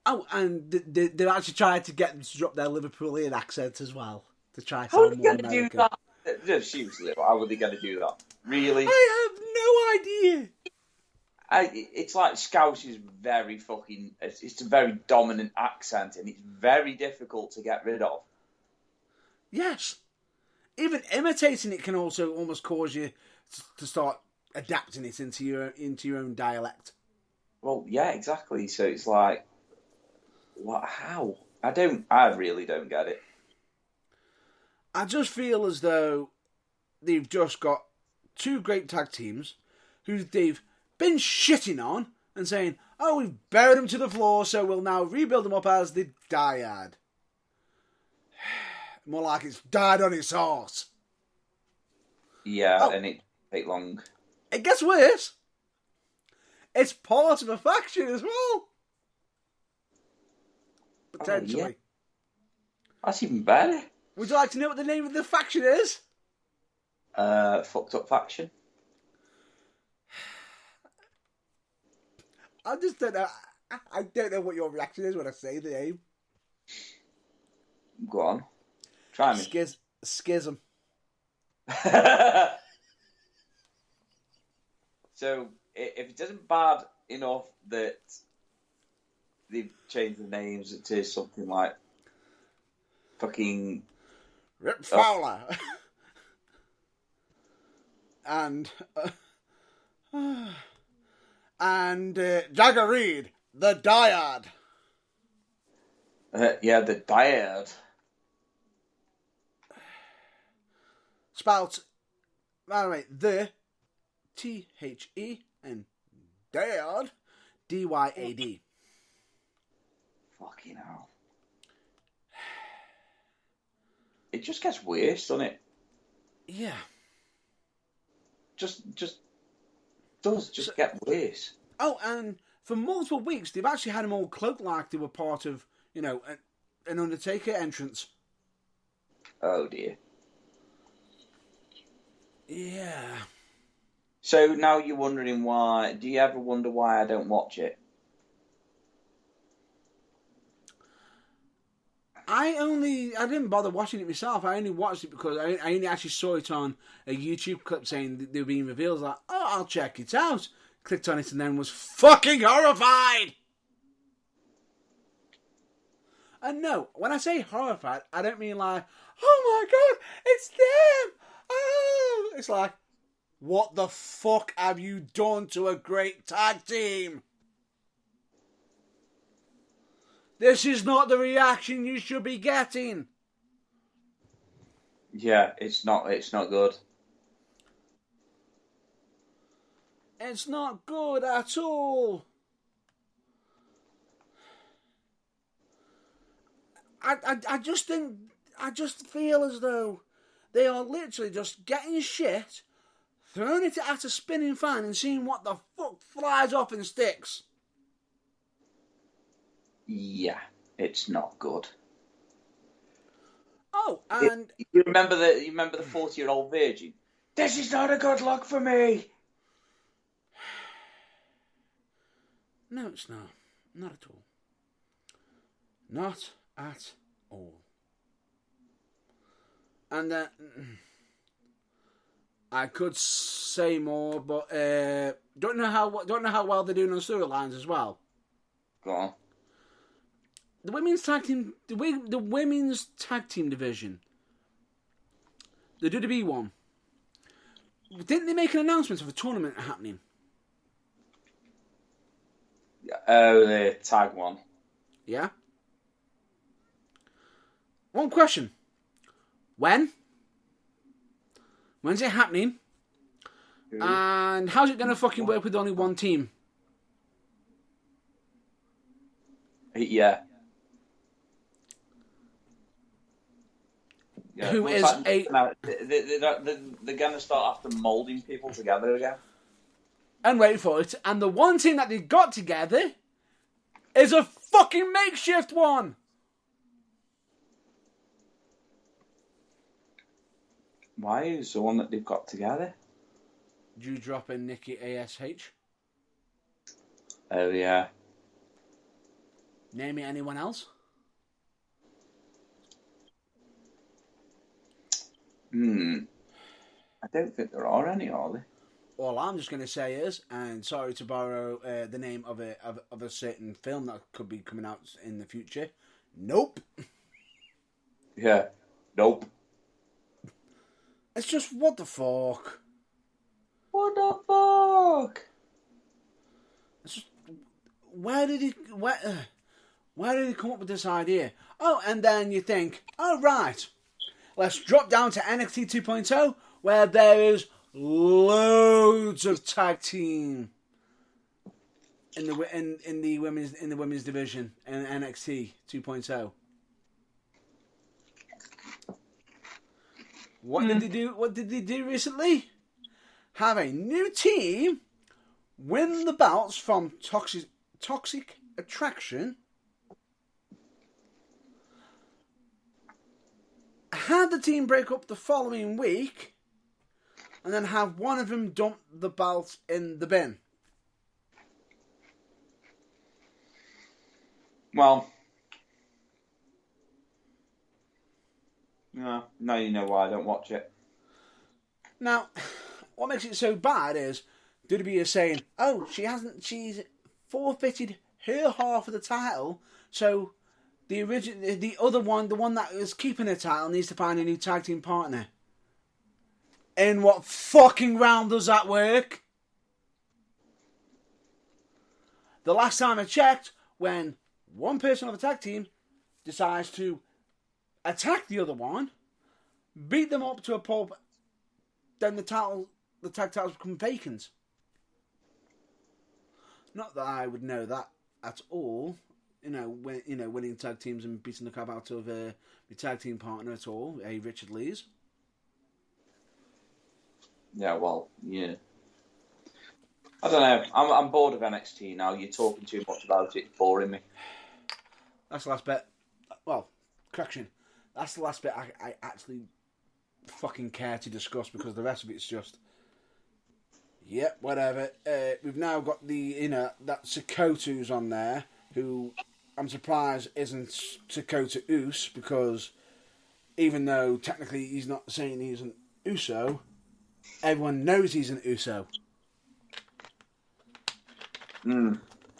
Oh, and they actually tried to get them to drop their Liverpoolian accent as well. To try to sound more American. Do that? Just seriously, how were they going to do that? Really? I have no idea. It's like Scouse is very fucking. It's a very dominant accent, and it's very difficult to get rid of. Yes. Even imitating it can also almost cause you to start adapting it into your own dialect. Well, yeah, exactly. So it's like, what? How? I really don't get it. I just feel as though they've just got two great tag teams who they've been shitting on and saying, oh, we've buried them to the floor, so we'll now rebuild them up as the Dyad. More like it's died on its horse. Yeah, and it take long. It gets worse. It's part of a faction as well. Potentially. Oh, yeah. That's even better. Would you like to know what the name of the faction is? Fucked Up Faction. I just don't know. I don't know what your reaction is when I say the name. Go on. Try me. Schism. So, if it isn't bad enough that they've changed the names to something like fucking Rip Fowler. and Jagger Reed, the Dyad. Yeah, the Dyad. Spelt, by the way, the THE and Dyad, DYAD. Fucking hell. It just gets worse, doesn't it? Yeah. Just get worse. Oh, and for multiple weeks, they've actually had them all cloaked like they were part of, an Undertaker entrance. Oh, dear. Yeah. So now you're wondering why. Do you ever wonder why I don't watch it? I didn't bother watching it myself. I only watched it because I only actually saw it on a YouTube clip saying they were being revealed. I was like, oh, I'll check it out. Clicked on it and then was fucking horrified. And no, when I say horrified, I don't mean like, oh my god, it's them. Oh, it's like, what the fuck have you done to a great tag team? This is not the reaction you should be getting. Yeah, it's not good. It's not good at all. I just feel as though they are literally just getting shit, throwing it at a spinning fan and seeing what the fuck flies off and sticks. Yeah, it's not good. Oh, and you remember the 40-year-old virgin? This is not a good look for me. No, it's not. Not at all. Not at all. And I could say more, but don't know how well they're doing on storylines as well. Go on. The women's tag team, the women's tag team division, the WWE one. Didn't they make an announcement of a tournament happening? Oh, the tag one. Yeah. One question. When? When's it happening? Who? And how's it going to fucking work with only one team? Yeah. Who is they're going to start after moulding people together again. And wait for it. And the one team that they got together is a fucking makeshift one. Why is the one that they've got together? Dewdrop and Nikki ASH. Oh, yeah. Name me anyone else. I don't think there are any, are there? all I'm just going to say is, and sorry to borrow the name of a certain film that could be coming out in the future, nope. Yeah. Nope. It's just, what the fuck? What the fuck? It's just, where did he come up with this idea? Oh, and then you think, oh, right, let's drop down to NXT 2.0, where there is loads of tag team in the women's division in NXT 2.0. What did they do? What did they do recently? Have a new team win the belts from Toxic Attraction. Had the team break up the following week, and then have one of them dump the belt in the bin. Well, now you know why I don't watch it. Now, what makes it so bad is WWE is saying, oh, she's forfeited her half of the title, so the other one, the one that is keeping the title, needs to find a new tag team partner. In what fucking round does that work? The last time I checked, when one person of the tag team decides to attack the other one, beat them up to a pulp, then the tag titles become vacant. Not that I would know that at all. Winning tag teams and beating the crap out of my tag team partner at all, Richard Lee's. Yeah, well, yeah. I don't know. I'm bored of NXT now. You're talking too much about it. It's boring me. That's the last bit. Well, correction. That's the last bit I actually fucking care to discuss, because the rest of it's just, yep, whatever. We've now got that Sakotu's on there, who I'm surprised isn't Sakota Us, because even though technically he's not saying he's an Uso, everyone knows he's an Uso.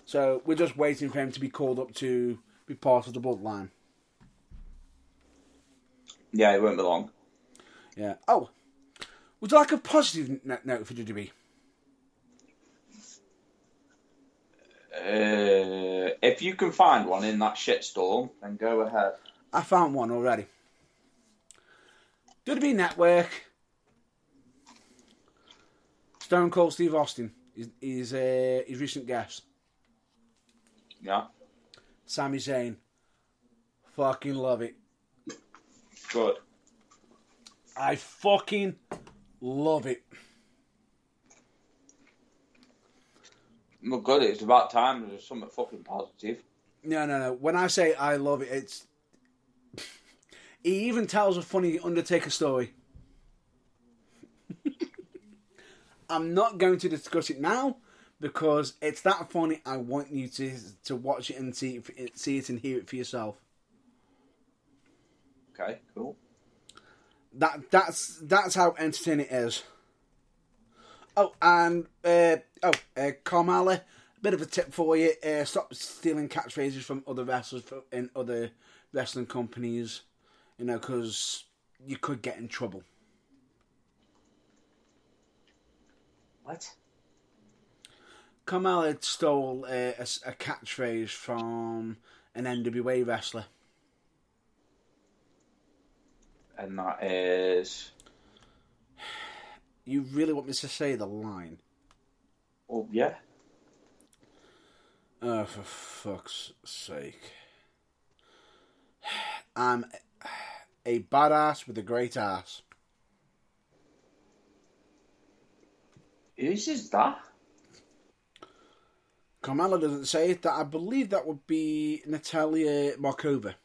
So we're just waiting for him to be called up to be part of the bloodline. Yeah, it won't be long. Yeah. Oh, would you like a positive note for WWE? If you can find one in that shitstorm, then go ahead. I found one already. WWE Network. Stone Cold Steve Austin is his recent guest. Yeah. Sami Zayn. Fucking love it. Good. I fucking love it. Well, good. It's about time there's something fucking positive. No. When I say I love it, it's... He even tells a funny Undertaker story. I'm not going to discuss it now, because it's that funny. I want you to watch it and see it and hear it for yourself. Okay, cool. That's how entertaining it is. Oh, and Carmella, a bit of a tip for you: stop stealing catchphrases from other wrestlers in other wrestling companies, because you could get in trouble. What? Carmella stole a catchphrase from an NWA wrestler. And that is... You really want me to say the line? Oh, yeah. Oh, for fuck's sake. I'm a badass with a great ass. Whose is that? Carmella doesn't say it. That I believe that would be Natalia Markova.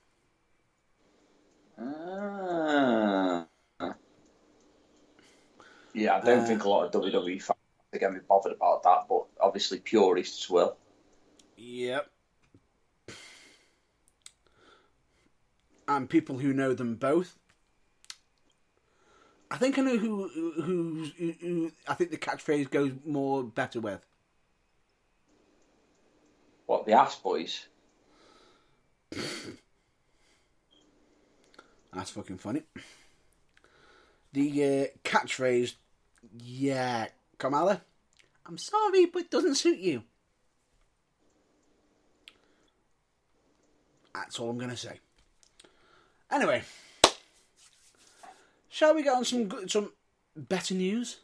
Yeah, I don't think a lot of WWE fans are going to be bothered about that, but obviously purists will. Yep. And people who know them both. I think I know who I think the catchphrase goes better with. What, the Ass Boys? That's fucking funny. The catchphrase, yeah, Kamala, I'm sorry, but it doesn't suit you. That's all I'm going to say. Anyway, shall we get on some better news?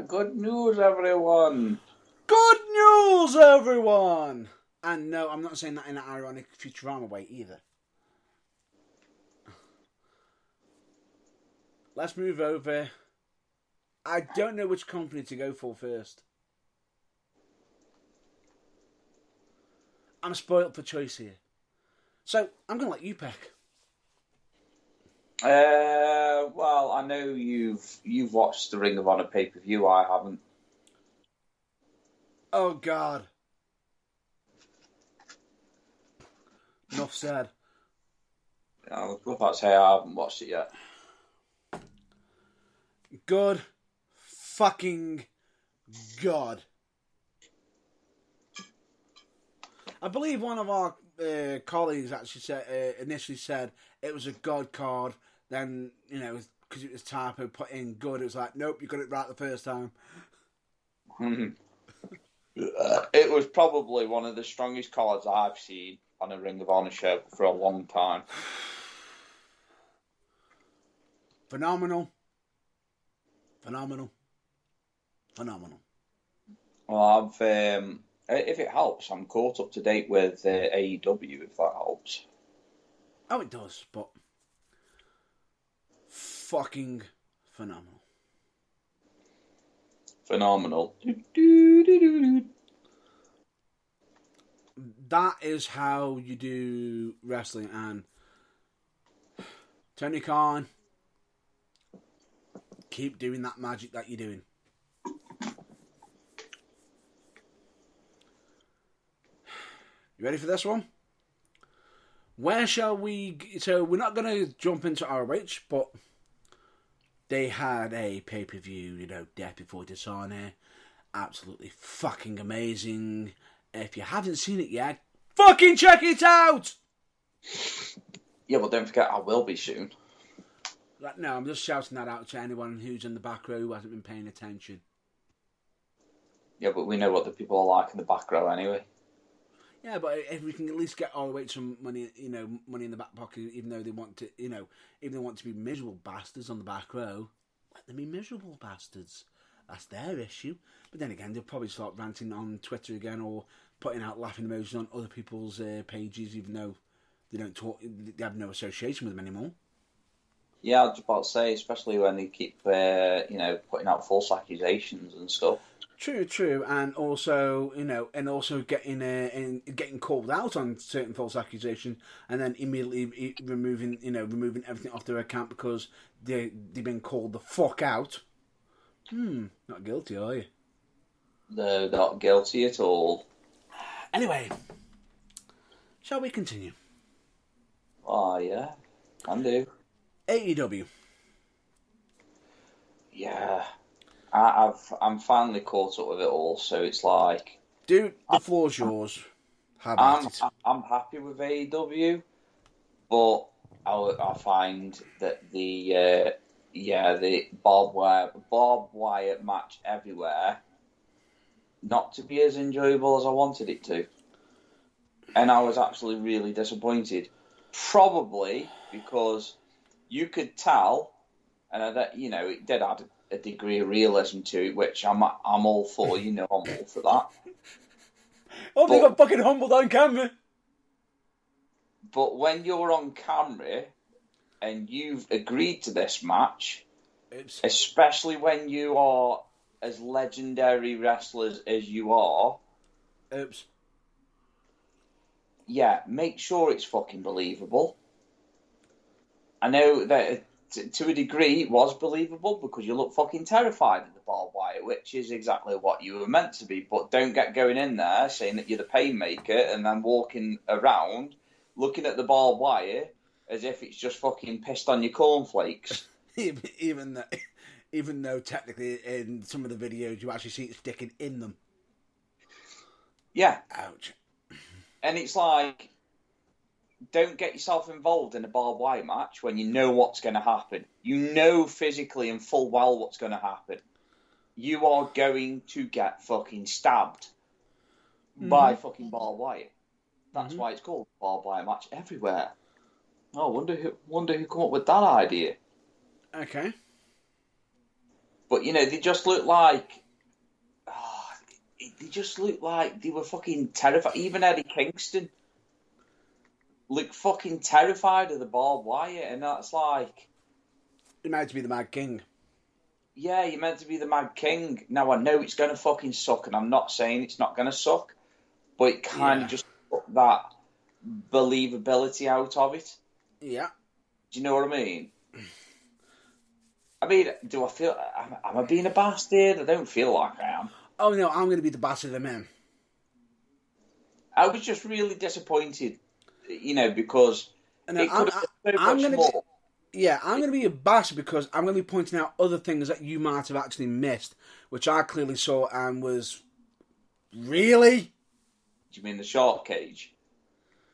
Good news, everyone. Good news, everyone! And no, I'm not saying that in an ironic Futurama way either. Let's move over. I don't know which company to go for first. I'm spoilt for choice here. So, I'm going to let you pick. Well, I know you've watched the Ring of Honor pay-per-view. I haven't. Oh, God. Enough said. I was about to say I haven't watched it yet. Good fucking God. I believe one of our colleagues actually initially said it was a God card. Then, because it was typo, put in good. It was like, nope, you got it right the first time. It was probably one of the strongest cards I've seen on a Ring of Honor show for a long time. Phenomenal. Well, if it helps, I'm caught up to date with AEW, if that helps. Oh, it does, but fucking phenomenal. Phenomenal. That is how you do wrestling, and Tony Khan, keep doing that magic that you're doing. You ready for this one? Where shall we... So, we're not going to jump into ROH, but they had a pay-per-view, Death Before Dishonor. Absolutely fucking amazing. If you haven't seen it yet, fucking check it out! Yeah, but don't forget, I will be soon. No, I'm just shouting that out to anyone who's in the back row who hasn't been paying attention. Yeah, but we know what the people are like in the back row anyway. Yeah, but if we can at least get ROH some money, money in the back pocket, even though they want to, even they want to be miserable bastards on the back row, let them be miserable bastards. That's their issue. But then again, they'll probably start ranting on Twitter again or putting out laughing emojis on other people's pages, even though they don't talk, they have no association with them anymore. Yeah, I was about to say, especially when they keep, putting out false accusations and stuff. True, and also, getting called out on certain false accusations, and then immediately removing everything off their account because they've been called the fuck out. Not guilty, are you? No, not guilty at all. Anyway, shall we continue? Oh, yeah, can do. AEW. Yeah. I'm finally caught up with it all, so it's like... Dude, the floor's yours. How about it? I'm happy with AEW, but I find that the Bob Wyatt match everywhere not to be as enjoyable as I wanted it to. And I was actually really disappointed. Probably because you could tell, and it did add a degree of realism to it, which I'm all for. I'm all for that. Oh, they got fucking humbled on camera. But when you're on camera and you've agreed to this match, especially when you are as legendary wrestlers as you are, yeah, make sure it's fucking believable. I know that to a degree it was believable because you look fucking terrified of the barbed wire, which is exactly what you were meant to be. But don't get going in there saying that you're the painmaker and then walking around looking at the barbed wire as if it's just fucking pissed on your cornflakes. even though technically in some of the videos you actually see it sticking in them. Yeah. Ouch. And it's like, don't get yourself involved in a barbed wire match when you know what's going to happen. You know physically and full well what's going to happen. You are going to get fucking stabbed by fucking barbed wire. That's why it's called barbed wire match everywhere. Oh, wonder who come up with that idea. Okay. But they just look like. They just look like they were fucking terrified. Even Eddie Kingston looked fucking terrified of the barbed wire, and that's like. You're meant to be the Mad King. Yeah, you're meant to be the Mad King. Now, I know it's going to fucking suck, and I'm not saying it's not going to suck, but it kind of just took that believability out of it. Yeah. Do you know what I mean? I mean, do I feel... Am I being a bastard? I don't feel like I am. Oh, no, I'm going to be the bastard of the men. I was just really disappointed, because it could have been so much more. Yeah, I'm going to be a bastard because I'm going to be pointing out other things that you might have actually missed, which I clearly saw and was... Really? Do you mean the shark cage?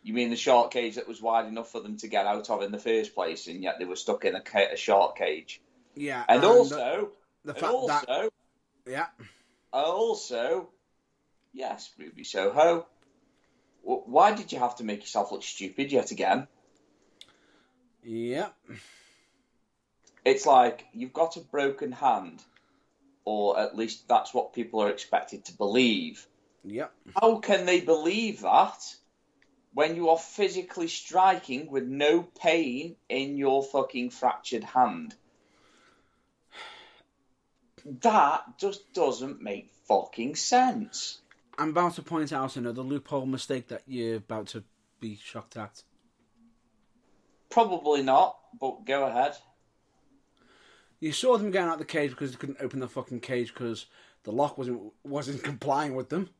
You mean the shark cage that was wide enough for them to get out of in the first place, and yet they were stuck in a shark cage? Yeah. And also... Yes, Ruby Soho. Why did you have to make yourself look stupid yet again? Yep. It's like you've got a broken hand, or at least that's what people are expected to believe. Yep. How can they believe that when you are physically striking with no pain in your fucking fractured hand? That just doesn't make fucking sense. I'm about to point out another loophole mistake that you're about to be shocked at. Probably not, but go ahead. You saw them getting out of the cage because they couldn't open the fucking cage because the lock wasn't complying with them.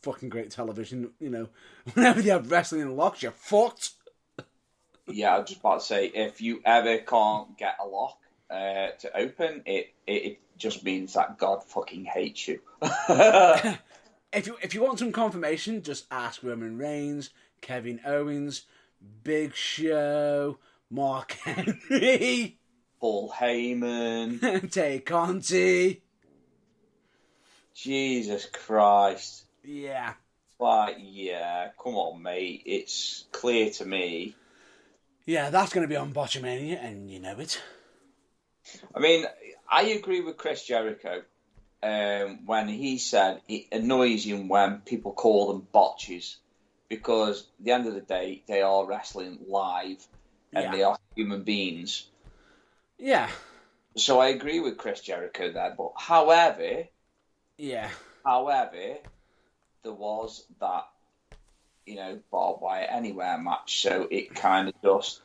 Fucking great television, Whenever they have wrestling in locks, you're fucked. Yeah, I was just about to say, if you ever can't get a lock to open, it just means that God fucking hates you. If you want some confirmation, just ask Roman Reigns, Kevin Owens, Big Show, Mark Henry, Paul Heyman, Tay Conti. Jesus Christ. Yeah. Like, yeah, come on, mate. It's clear to me. Yeah, that's going to be on Botchamania, and you know it. I mean, I agree with Chris Jericho when he said it annoys him when people call them botches, because at the end of the day, they are wrestling live, and they are human beings. Yeah. So I agree with Chris Jericho there, but however, there was that, barbed wire anywhere match, so it kind of just,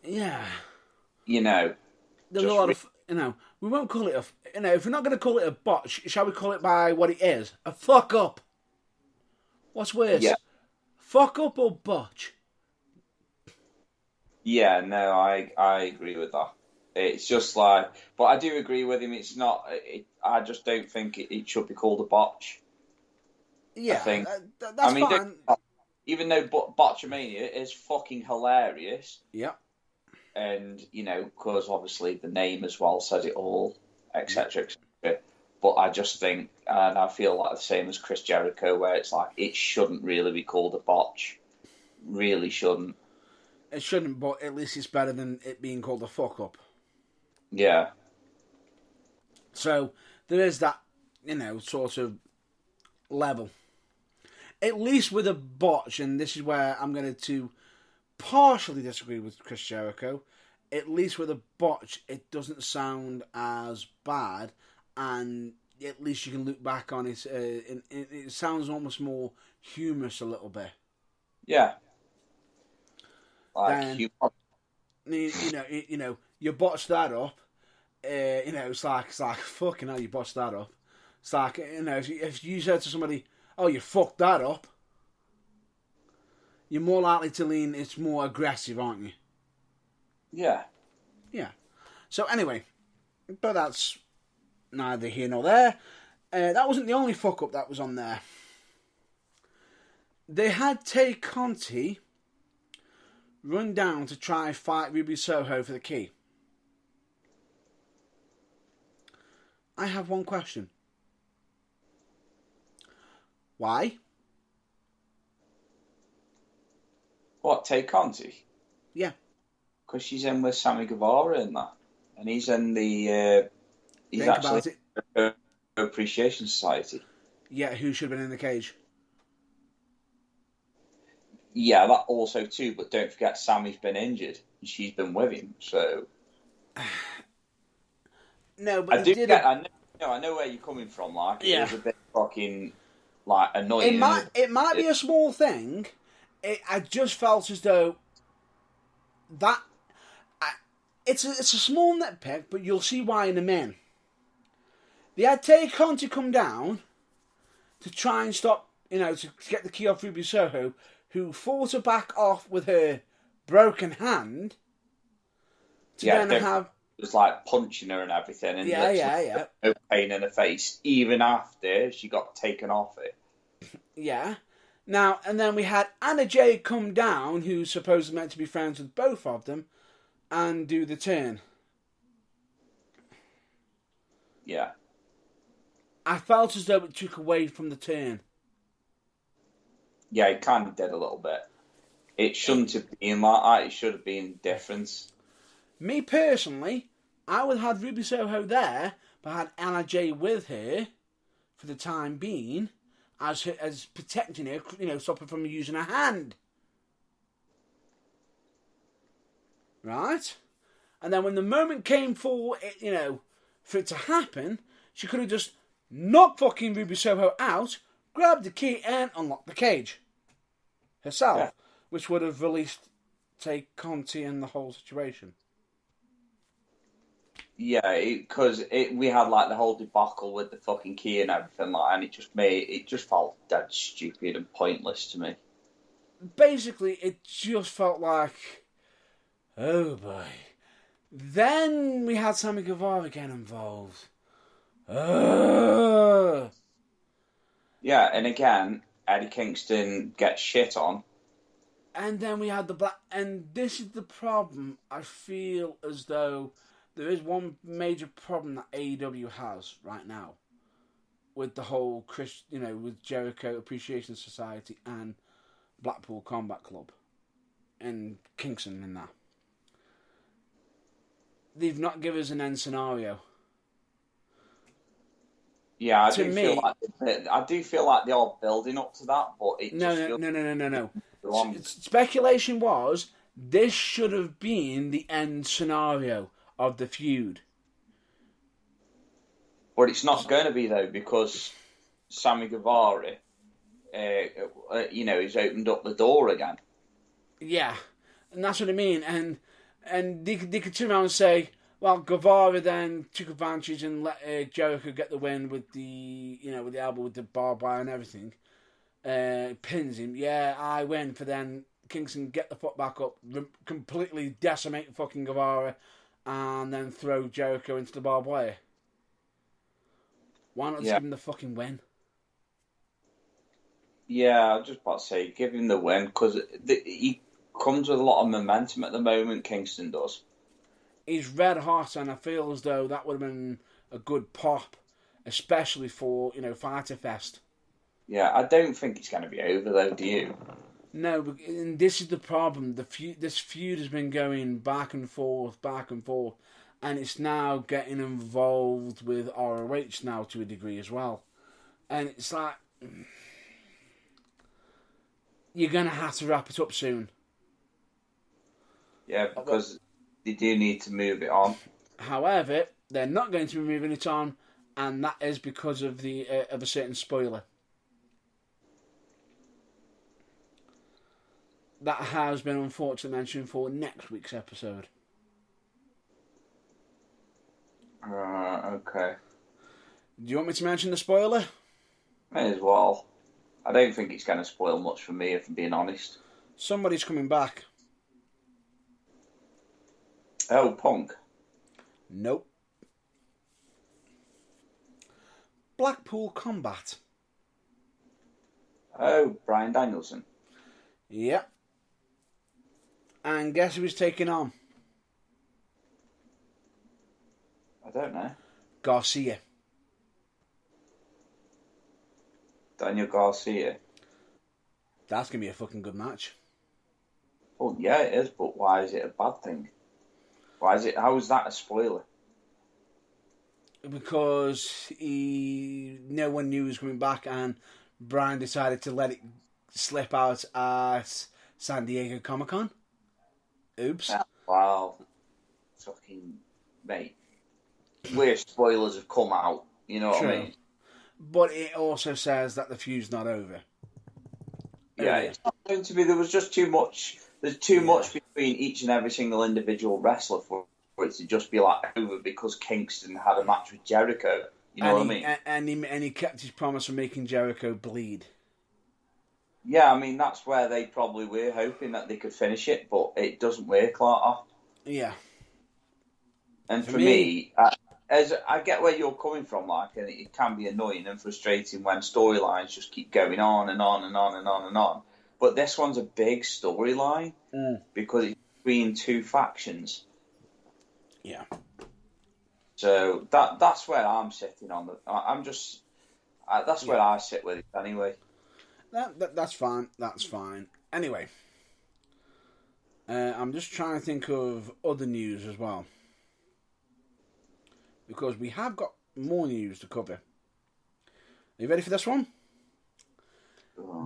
there's a lot of, we won't call it if we're not going to call it a botch, shall we call it by what it is? A fuck up. What's worse? Yeah. Fuck up or botch? Yeah, no, I agree with that. It's just like, but I do agree with him. It's not. I just don't think it should be called a botch. Yeah, I think. That's fine. Even though Botchamania is fucking hilarious. Yeah. And because obviously the name as well says it all, etc., etc. But I just think, and I feel like the same as Chris Jericho, where it's like it shouldn't really be called a botch. Really shouldn't. It shouldn't, but at least it's better than it being called a fuck up. Yeah. So there is that, sort of level. At least with a botch, and this is where I'm going to partially disagree with Chris Jericho. At least with a botch, it doesn't sound as bad, and at least you can look back on it. It sounds almost more humorous a little bit. Yeah. Like you botched that up. It's like fucking hell, you botched that up. It's like, if you said to somebody, "Oh, you fucked that up," you're more likely to lean. It's more aggressive, aren't you? Yeah. Yeah. So anyway, but that's neither here nor there. That wasn't the only fuck up that was on there. They had Tay Conti run down to try fight Ruby Soho for the key. I have one question. Why? What, Tay Conti? Yeah. Because she's in with Sammy Guevara in that. And he's in the... he's Think actually about it. Appreciation Society. Yeah, who should have been in the cage? Yeah, that also too, but don't forget Sammy's been injured and she's been with him, so... No, but I know where you're coming from, like, yeah. It was a bit fucking, like, annoying. It might be a small thing. I just felt as though that... It's a small nitpick, but you'll see why in a minute. They had Tay Conti come down to try and stop, to get the key off Ruby Soho, who fought her back off with her broken hand. It was like punching her and everything, and no pain in her face, even after she got taken off it. Yeah. Now, and then we had Anna Jay come down, who's supposedly meant to be friends with both of them, and do the turn. Yeah. I felt as though it took away from the turn. Yeah, it kind of did a little bit. It shouldn't have been like that. It should have been different. Me personally, I would have had Ruby Soho there, but had Anna Jay with her for the time being, as protecting her, stop her from using her hand. Right? And then when the moment came for it, for it to happen, she could have just knocked fucking Ruby Soho out, grabbed the key and unlocked the cage herself, which would have released Tay Conti and the whole situation. Yeah, because we had like the whole debacle with the fucking key and everything like, and it just felt dead stupid and pointless to me. Basically, it just felt like, oh boy. Then we had Sammy Guevara get involved. Yeah, and again, Eddie Kingston gets shit on. And then we had and this is the problem. I feel as though there is one major problem that AEW has right now with the whole with Jericho Appreciation Society and Blackpool Combat Club and Kingston in that. They've not given us an end scenario. Yeah, I do feel like they are building up to that, but it No. Speculation was this should have been the end scenario of the feud. But it's not going to be, though, because Sammy Guevara, he's opened up the door again. Yeah, and that's what I mean. And they could turn around and say, well, Guevara then took advantage and let Jericho get the win with the elbow with the barbed wire and everything. Pins him. Yeah, I win. For then Kingston get the foot back up, completely decimate fucking Guevara, and then throw Jericho into the barbed wire. Why not just give him the fucking win? Yeah, I was just about to say, give him the win, because he comes with a lot of momentum at the moment, Kingston does. He's red hot, and I feel as though that would have been a good pop, especially for, Fighter Fest. Yeah, I don't think it's going to be over, though, do you? No, and this is the problem. This feud has been going back and forth, and it's now getting involved with ROH now to a degree as well. And it's like, you're going to have to wrap it up soon. Yeah, because they do need to move it on. However, they're not going to be moving it on, and that is because of of a certain spoiler. That has been unfortunately mentioned for next week's episode. Okay. Do you want me to mention the spoiler? May as well. I don't think it's going to spoil much for me, if I'm being honest. Somebody's coming back. Oh, Punk. Nope. Blackpool Combat. Oh, Bryan Danielson. Yep. And guess who he's taking on? I don't know. Garcia. Daniel Garcia. That's going to be a fucking good match. Well, yeah, it is, but why is it a bad thing? Why is it? How is that a spoiler? Because no one knew he was coming back, and Brian decided to let it slip out at San Diego Comic-Con. Oops. Wow. Fucking mate. Where spoilers have come out, you know what I mean? But it also says that the feud's not over. Yeah, it's not going to be. There was just too much. There's too much between each and every single individual wrestler for it to just be like over because Kingston had a match with Jericho. You know what I mean? And he kept his promise of making Jericho bleed. Yeah, I mean that's where they probably were hoping that they could finish it, but it doesn't work like that. Yeah. And for me, as I get where you're coming from, like, and it can be annoying and frustrating when storylines just keep going on and on and on and on and on. But this one's a big storyline because it's between two factions. Yeah. So that's where I'm sitting on the. That's where I sit with it anyway. That's fine. That's fine. Anyway, I'm just trying to think of other news as well. Because we have got more news to cover. Are you ready for this one?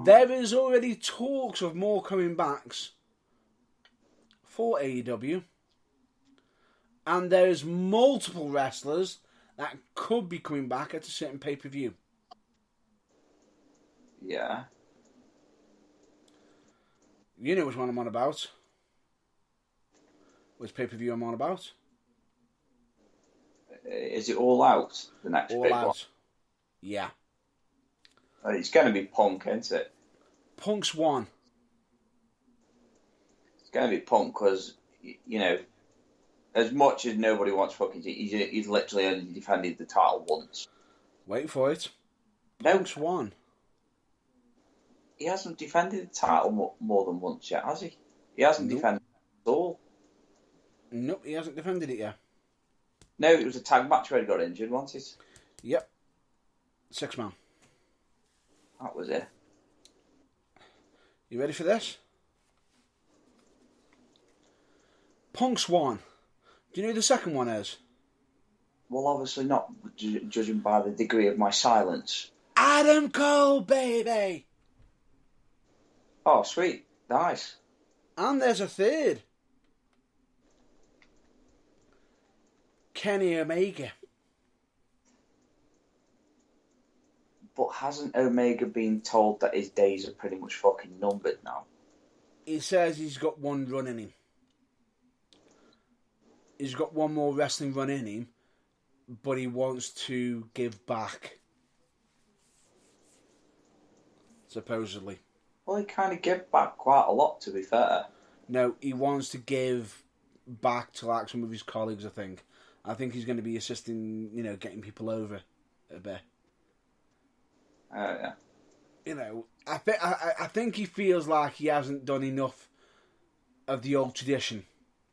There is already talks of more coming backs for AEW. And there's multiple wrestlers that could be coming back at a certain pay-per-view. Yeah. You know which one I'm on about. Which pay-per-view I'm on about. Is it All Out, the next All big Out. one? Yeah. It's going to be Punk, isn't it? Punk's one. It's going to be Punk because, you know, as much as nobody wants fucking... He's literally only defended the title once. Wait for it. No. Punk's one. He hasn't defended the title more than once yet, has he? He hasn't defended it at all. Nope, he hasn't defended it yet. No, it was a tag match where he got injured, wasn't it? Yep. 6-man. That was it. You ready for this? Punk's one. Do you know who the second one is? Well, obviously not, judging by the degree of my silence. Adam Cole, baby! Oh, sweet. Nice. And there's a third. Kenny Omega. But hasn't Omega been told that his days are pretty much fucking numbered now? He says he's got one run in him. He's got one more wrestling run in him, but he wants to give back. Supposedly. Well, he kind of gave back quite a lot, to be fair. No, he wants to give back to like some of his colleagues, I think. I think he's going to be assisting, you know, getting people over a bit. Oh, yeah. You know, I think he feels like he hasn't done enough of the old tradition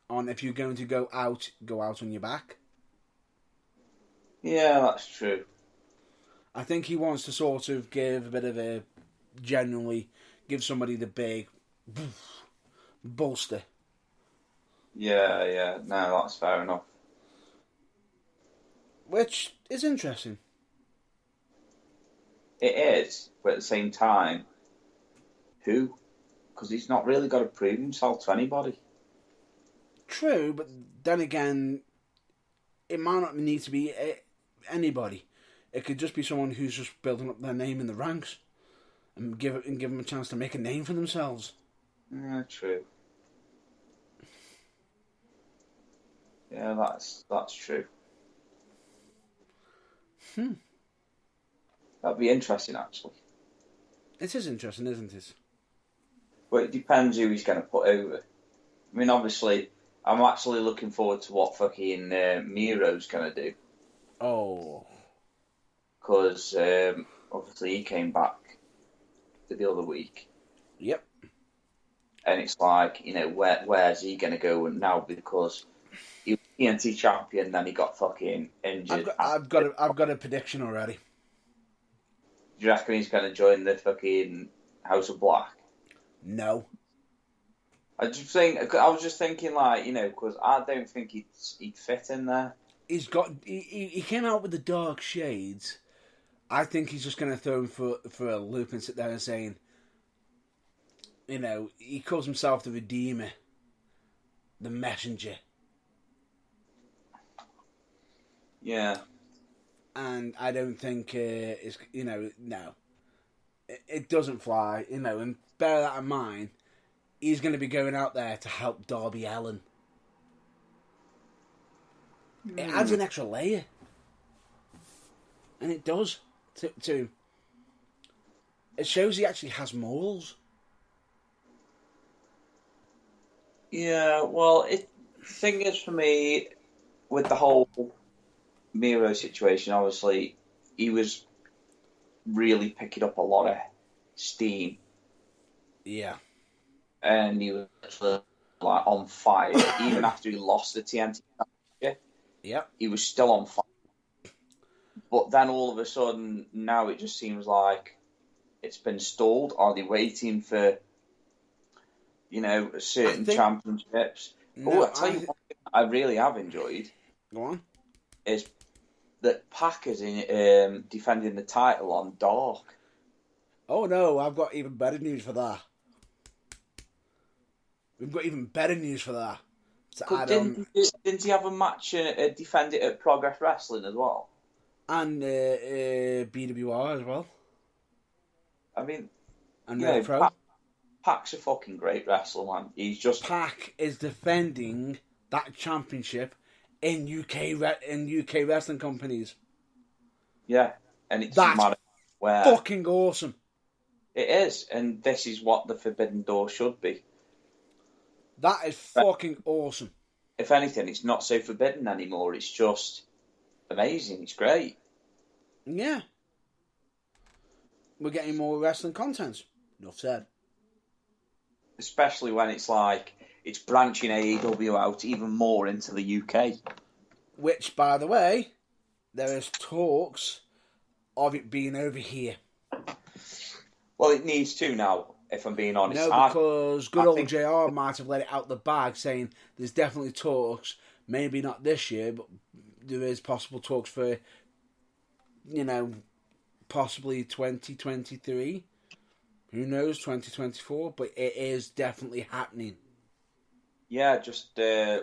on if you're going to go out on your back. Yeah, that's true. I think he wants to sort of give a bit of a, generally, give somebody the big bolster. Yeah. No, that's fair enough. Which is interesting. It is, but at the same time, who? Because he's not really got to prove himself to anybody. True, but then again, it might not need to be anybody. It could just be someone who's just building up their name in the ranks and give them a chance to make a name for themselves. Yeah, true. Yeah, that's true. That'd be interesting, actually. It is interesting, isn't it? But it depends who he's going to put over. I mean, obviously, I'm actually looking forward to what fucking Miro's gonna do. Oh. Because obviously he came back the other week. Yep. And it's like, where's he gonna go now? Because he was TNT champion, then he got fucking injured. I've got a prediction already. Do you reckon he's gonna join the fucking House of Black? No. I was just thinking, like, because I don't think he'd fit in there. He came out with the dark shades. I think he's just going to throw him for a loop and sit there and saying, he calls himself the Redeemer, the Messenger. Yeah. And I don't think it's, no. It doesn't fly, and bear that in mind. He's going to be going out there to help Darby Allin. It adds an extra layer. And it does to him. It shows he actually has morals. Yeah, well, the thing is for me, with the whole Miro situation, obviously, he was really picking up a lot of steam. Yeah. And he was actually, like, on fire. Even after he lost the TNT championship, he was still on fire. But then all of a sudden, now it just seems like it's been stalled. Are they waiting for, certain championships? I'll tell you one thing I really have enjoyed. Go on. Is that Pac is defending the title on Dark. Oh no, I've got even better news for that. We've got even better news for that. Didn't he have a match defend it at Progress Wrestling as well? And BWR as well. I mean, and Pro. Pac's a fucking great wrestler, man. He's just Pac is defending that championship in UK wrestling companies. Yeah, and it's that's fucking awesome. It is, and this is what the Forbidden Door should be. That is fucking awesome. If anything, it's not so forbidden anymore. It's just amazing. It's great. Yeah. We're getting more wrestling content. Enough said. Especially when it's like, it's branching AEW out even more into the UK. Which, by the way, there is talks of it being over here. Well, it needs to now, if I'm being honest. No, because good old JR might have let it out the bag saying there's definitely talks, maybe not this year, but there is possible talks for, possibly 2023. Who knows, 2024, but it is definitely happening. Yeah, just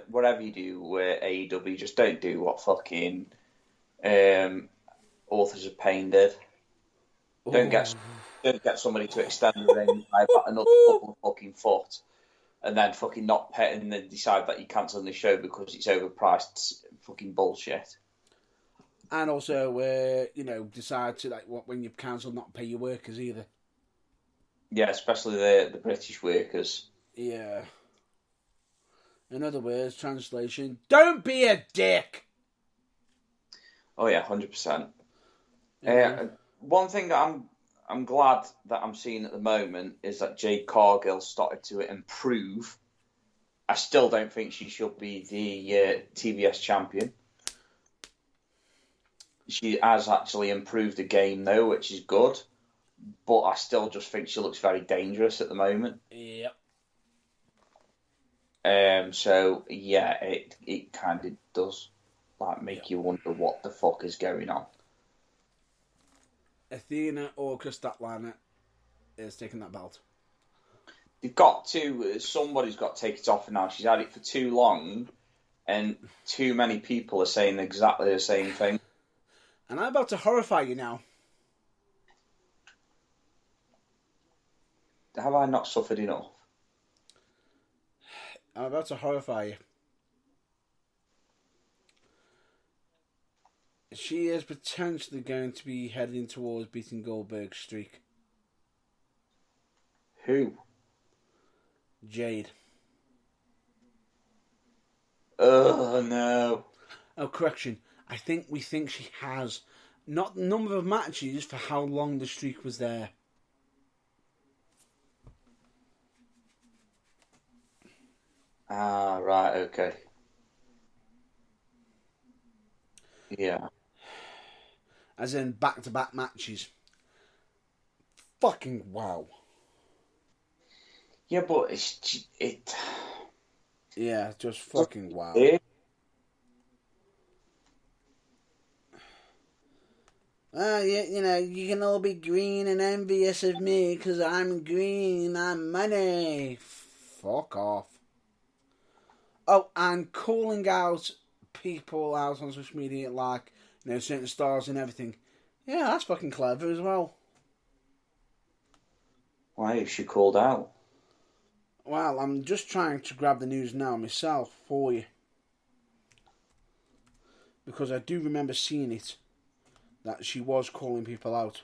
whatever you do with AEW, just don't do what fucking Authors of Pain did. Don't get somebody to extend the ring by another couple of fucking foot, and then fucking not pay, and then decide that you're cancelling the show because it's overpriced fucking bullshit. And also, decide to, when you've cancelled, not pay your workers either. Yeah, especially the British workers. Yeah. In other words, translation, don't be a dick! Oh yeah, 100%. One thing that I'm glad that I'm seeing at the moment is that Jade Cargill started to improve. I still don't think she should be the TBS champion. She has actually improved the game though, which is good. But I still just think she looks very dangerous at the moment. Yep. So yeah, it kind of does make you wonder what the fuck is going on. Athena or Kris Statlander is taking that belt. You've got to. Somebody's got to take it off now. She's had it for too long, and too many people are saying exactly the same thing. And I'm about to horrify you now. Have I not suffered enough? I'm about to horrify you. She is potentially going to be heading towards beating Goldberg's streak. Who? Jade. Oh, no. Oh, correction. We think she has. Not the number of matches, for how long the streak was there. Ah, right, okay. Yeah. As in back-to-back matches. Fucking wow. Yeah, but Yeah, just fucking wow. Yeah, you know, you can all be green and envious of me because I'm green, I'm money. Fuck off. Oh, and calling out people out on social media, like, you know, certain stars and everything. Yeah, that's fucking clever as well. Why is she called out? Well, I'm just trying to grab the news now myself for you. Because I do remember seeing it. That she was calling people out.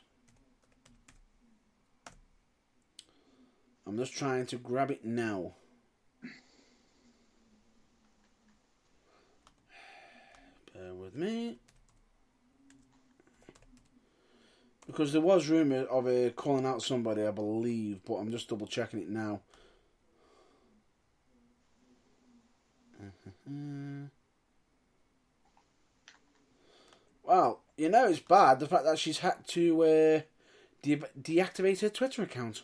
I'm just trying to grab it now. Bear with me. Because there was rumour of her calling out somebody, I believe, but I'm just double checking it now. Well, you know it's bad, the fact that she's had to deactivate her Twitter account.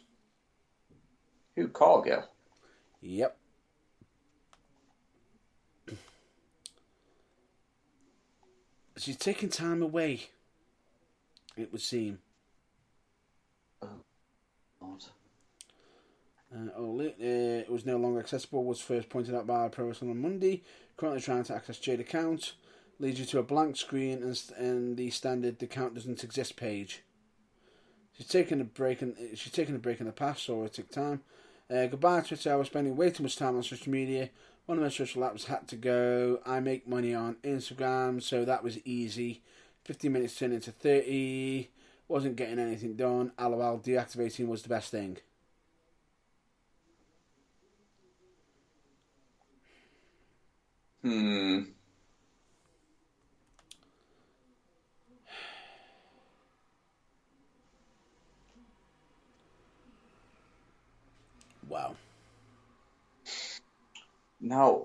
Who, Cargill? Yep. She's taking time away, it would seem. Oh, God. It was no longer accessible, was first pointed out by Pro Wrestling on Monday. Currently trying to access Jade account. Leads you to a blank screen and the standard account doesn't exist page. She's taking a break in the past, so it took time. Goodbye Twitter, I was spending way too much time on social media. One of my social apps had to go. I make money on Instagram, so that was easy. 15 minutes turned into 30. Wasn't getting anything done. LOL, deactivating was the best thing. Wow. Now,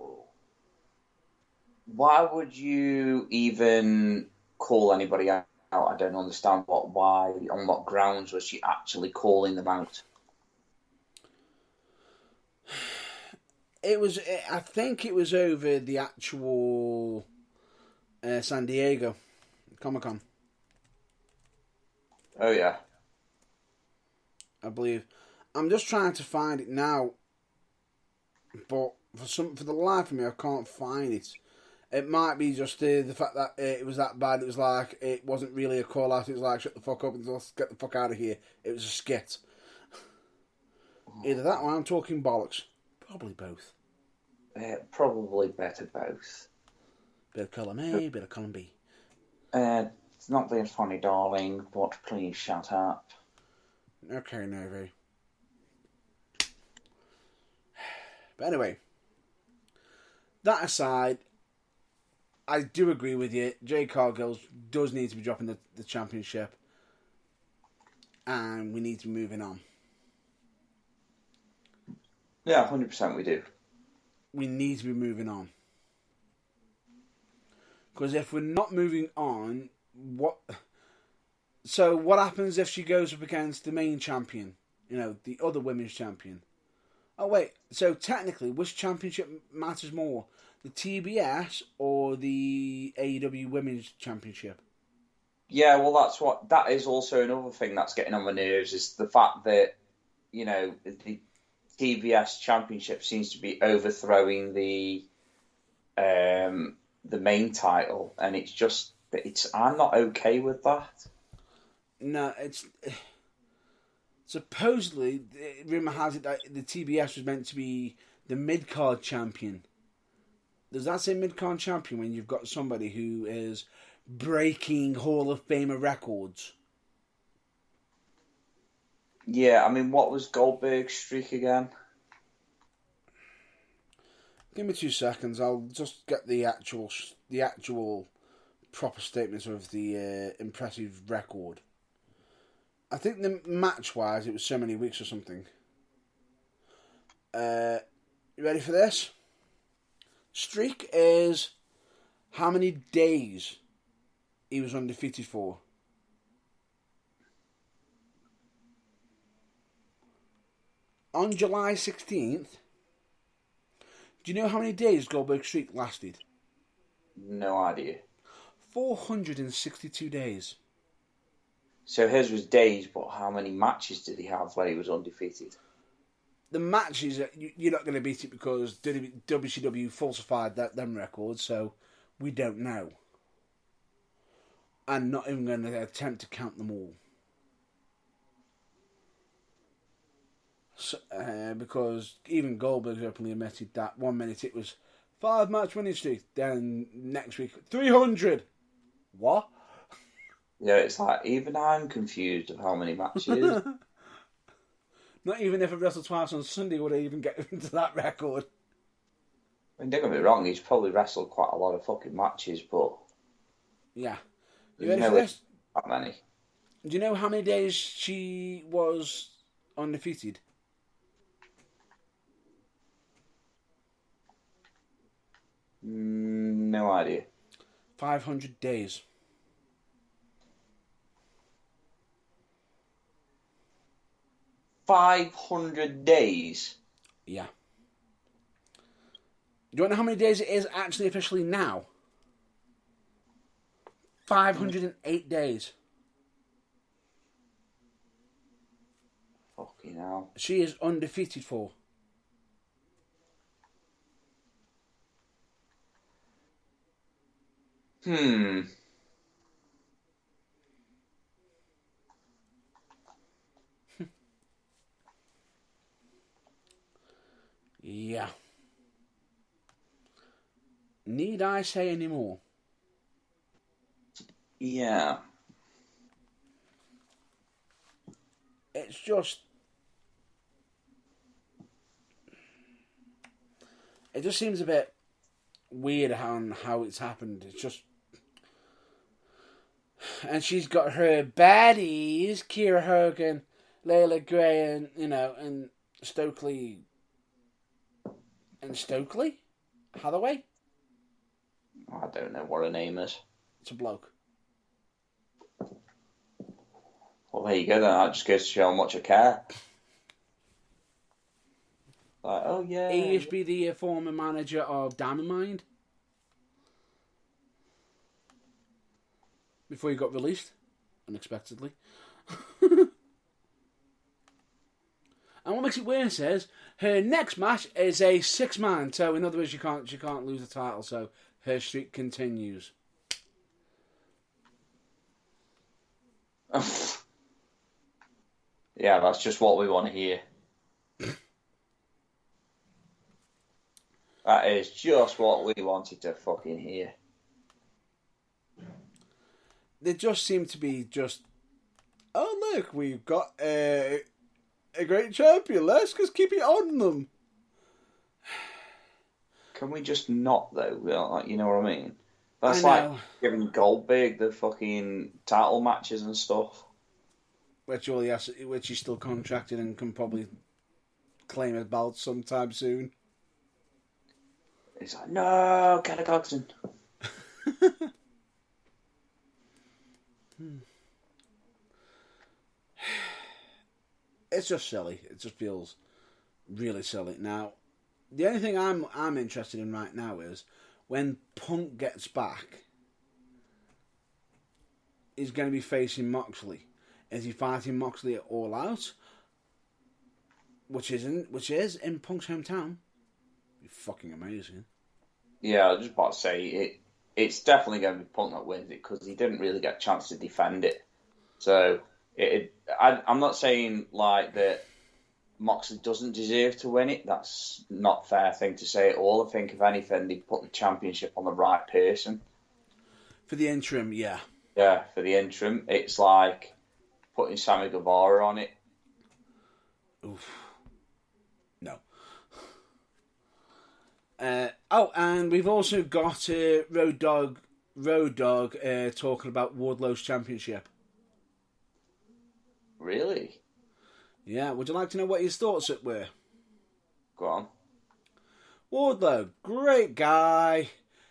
why would you even call anybody out? I don't understand why, on what grounds was she actually calling them out? I think it was over the actual San Diego Comic-Con. Oh, yeah. I believe. I'm just trying to find it now, but for the life of me, I can't find it. It might be just the fact that it was that bad. It was like, it wasn't really a call out. It was like, shut the fuck up and let's get the fuck out of here. It was a skit. Either that or I'm talking bollocks. Probably both. Probably better both. Bit of column A, bit of column B. It's not being funny, darling, but please shut up. Okay, Novi. But anyway, that aside, I do agree with you. Jade Cargill does need to be dropping the championship. And we need to be moving on. Yeah, 100% we do. We need to be moving on. Because if we're not moving on, what happens if she goes up against the main champion? You know, the other women's champion. Oh, wait. So, technically, which championship matters more? The TBS or the AEW Women's Championship? Yeah, well, that is also another thing that's getting on my nerves, is the fact that, you know, the TBS Championship seems to be overthrowing the main title, and I'm not okay with that. No, it's... Supposedly, rumour has it that the TBS was meant to be the mid-card champion. Does that say mid-card champion when you've got somebody who is breaking Hall of Famer records? Yeah, I mean, what was Goldberg's streak again? Give me 2 seconds. I'll just get the actual proper statements of the impressive record. I think the match-wise, it was so many weeks or something. You ready for this? Streak is how many days he was undefeated for. On July 16th, do you know how many days Goldberg's streak lasted? No idea. 462 days. So his was days, but how many matches did he have where he was undefeated? The matches, you're not going to beat it because WCW falsified them records, so we don't know. And not even going to attempt to count them all. So, because even Goldberg openly admitted that 1 minute it was 5 match winning streak, then next week 300. What? Yeah, it's like, even I'm confused of how many matches. Not even if it wrestled twice on Sunday would I even get into that record. I mean, don't get me wrong, he's probably wrestled quite a lot of fucking matches, but... Yeah. You There's ready for no this? that many. Do you know how many days she was undefeated? No idea. 500 days. $500 days? Yeah. Do you want to know how many days it is actually officially now? 508 days. Fucking hell. She is undefeated for. Yeah. Need I say any more? Yeah. It's just... It just seems a bit weird how it's happened. It's just... And she's got her baddies, Kiera Hogan, Layla Gray, and, and Stokely... And Stokely? Hathaway? I don't know what her name is. It's a bloke. Well, there you go then. That just goes to show how much I care. Like, oh yeah. He used to be the former manager of Diamond Mine. Before he got released. Unexpectedly. And what makes it worse is her next match is a 6-man. So in other words, she can't lose the title. So her streak continues. Yeah, that's just what we want to hear. That is just what we wanted to fucking hear. They just seem to be just... Oh look, we've got a great champion. Let's just keep it on them. Can we just not, though? Like, you know what I mean? That's I like know. giving Goldberg the fucking title matches and stuff. Which he's still contracted and can probably claim a belt sometime soon. It's like, no, Kenny Coxon. It's just silly. It just feels really silly. Now, the only thing I'm interested in right now is when Punk gets back, he's going to be facing Moxley. Is he fighting Moxley at All Out? Which is in Punk's hometown. Be fucking amazing. Yeah, I was just about to say, it's definitely going to be Punk that wins it because he didn't really get a chance to defend it. So, I'm not saying like that Moxley doesn't deserve to win it. That's not a fair thing to say at all. I think, if anything, they'd put the championship on the right person. For the interim, yeah. Yeah, for the interim. It's like putting Sammy Guevara on it. Oof. No. Oh, and we've also got Road Dogg talking about Wardlow's championship. Really? Yeah, would you like to know what his thoughts were? Go on. Wardlow, great guy.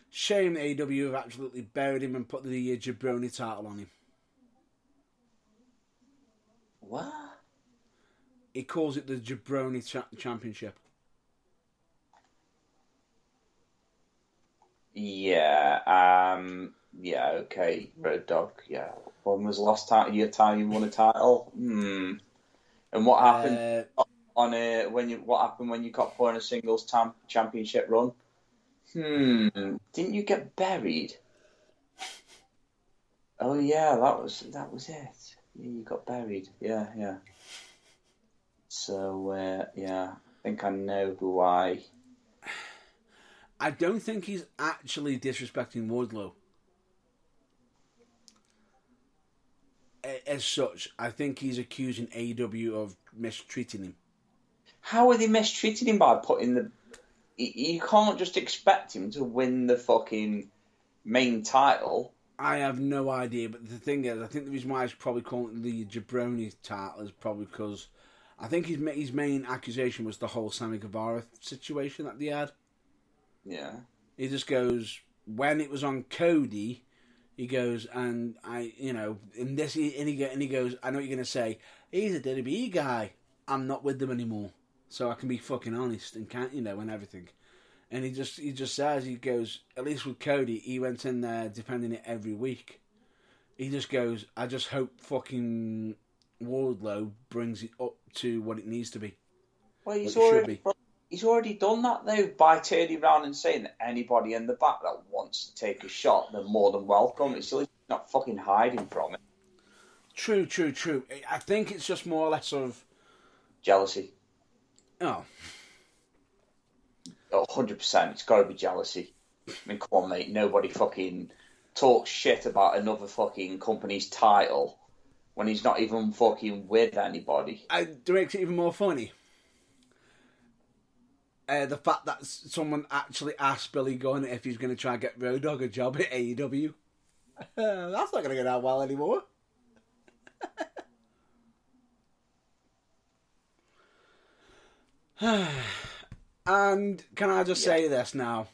Shame that AEW have absolutely buried him and put the jabroni title on him. What? He calls it the jabroni championship. Yeah, yeah, okay, Road Dogg, yeah. When was the last time you won a title? And what happened what happened when you got put on a singles championship run? Didn't you get buried? Oh yeah, that was it. Yeah, you got buried. Yeah. So yeah, I think I know why. I don't think he's actually disrespecting Wardlow. As such, I think he's accusing AEW of mistreating him. How are they mistreating him by putting the... You can't just expect him to win the fucking main title. I have no idea, but the thing is, I think the reason why he's probably calling it the jabroni title is probably because I think his main accusation was the whole Sammy Guevara situation that they had. Yeah. He just goes, when it was on Cody, he goes, and in this, and he goes, I know what you're going to say, he's a WWE guy. I'm not with them anymore. So I can be fucking honest and can't, and everything. And he just says, he goes, at least with Cody, he went in there defending it every week. He just goes, I just hope fucking Wardlow brings it up to what it needs to be. Well, he's already done that, though, by turning around and saying that anybody in the back that wants to take a shot, they're more than welcome. It's still not fucking hiding from it. True. I think it's just more or less of... jealousy. Oh. 100%. It's got to be jealousy. I mean, come on, mate. Nobody fucking talks shit about another fucking company's title when he's not even fucking with anybody. To make it even more funny, the fact that someone actually asked Billy Gunn if he's going to try and get Road Dogg a job at AEW. That's not going to go down well anymore. And can I just say this now?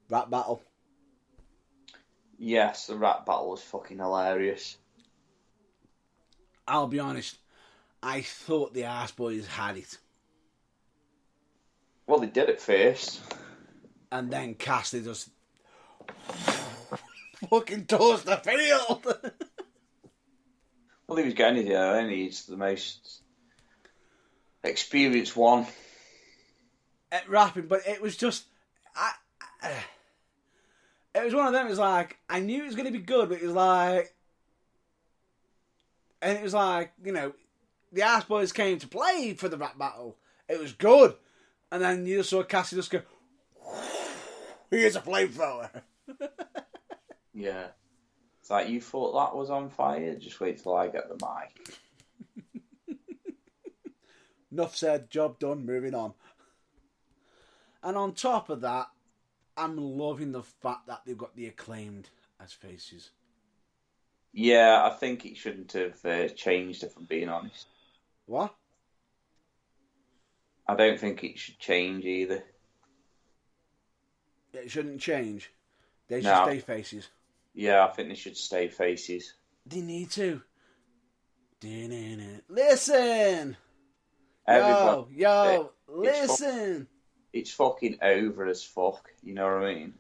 Rap battle. Yes, the rap battle was fucking hilarious. I'll be honest, I thought the Arse Boys had it. Well, they did it first. And then Cassidy just fucking tossed the field. Well, he was getting it there, and he's the most experienced one. At rapping, but it was just... it was one of them, it was like, I knew it was going to be good, but it was like... And it was like, the Arse Boys came to play for the rap battle. It was good. And then you just saw Cassie just go, here's a flamethrower. Yeah. It's like, you thought that was on fire? Just wait till I get the mic. Enough said, job done, moving on. And on top of that, I'm loving the fact that they've got the Acclaimed as faces. Yeah, I think it shouldn't have changed, if I'm being honest. What? I don't think it should change either. It shouldn't change. They should stay faces. Yeah, I think they should stay faces. They need to. Listen! Yo, listen! It's fucking over as fuck, you know what I mean?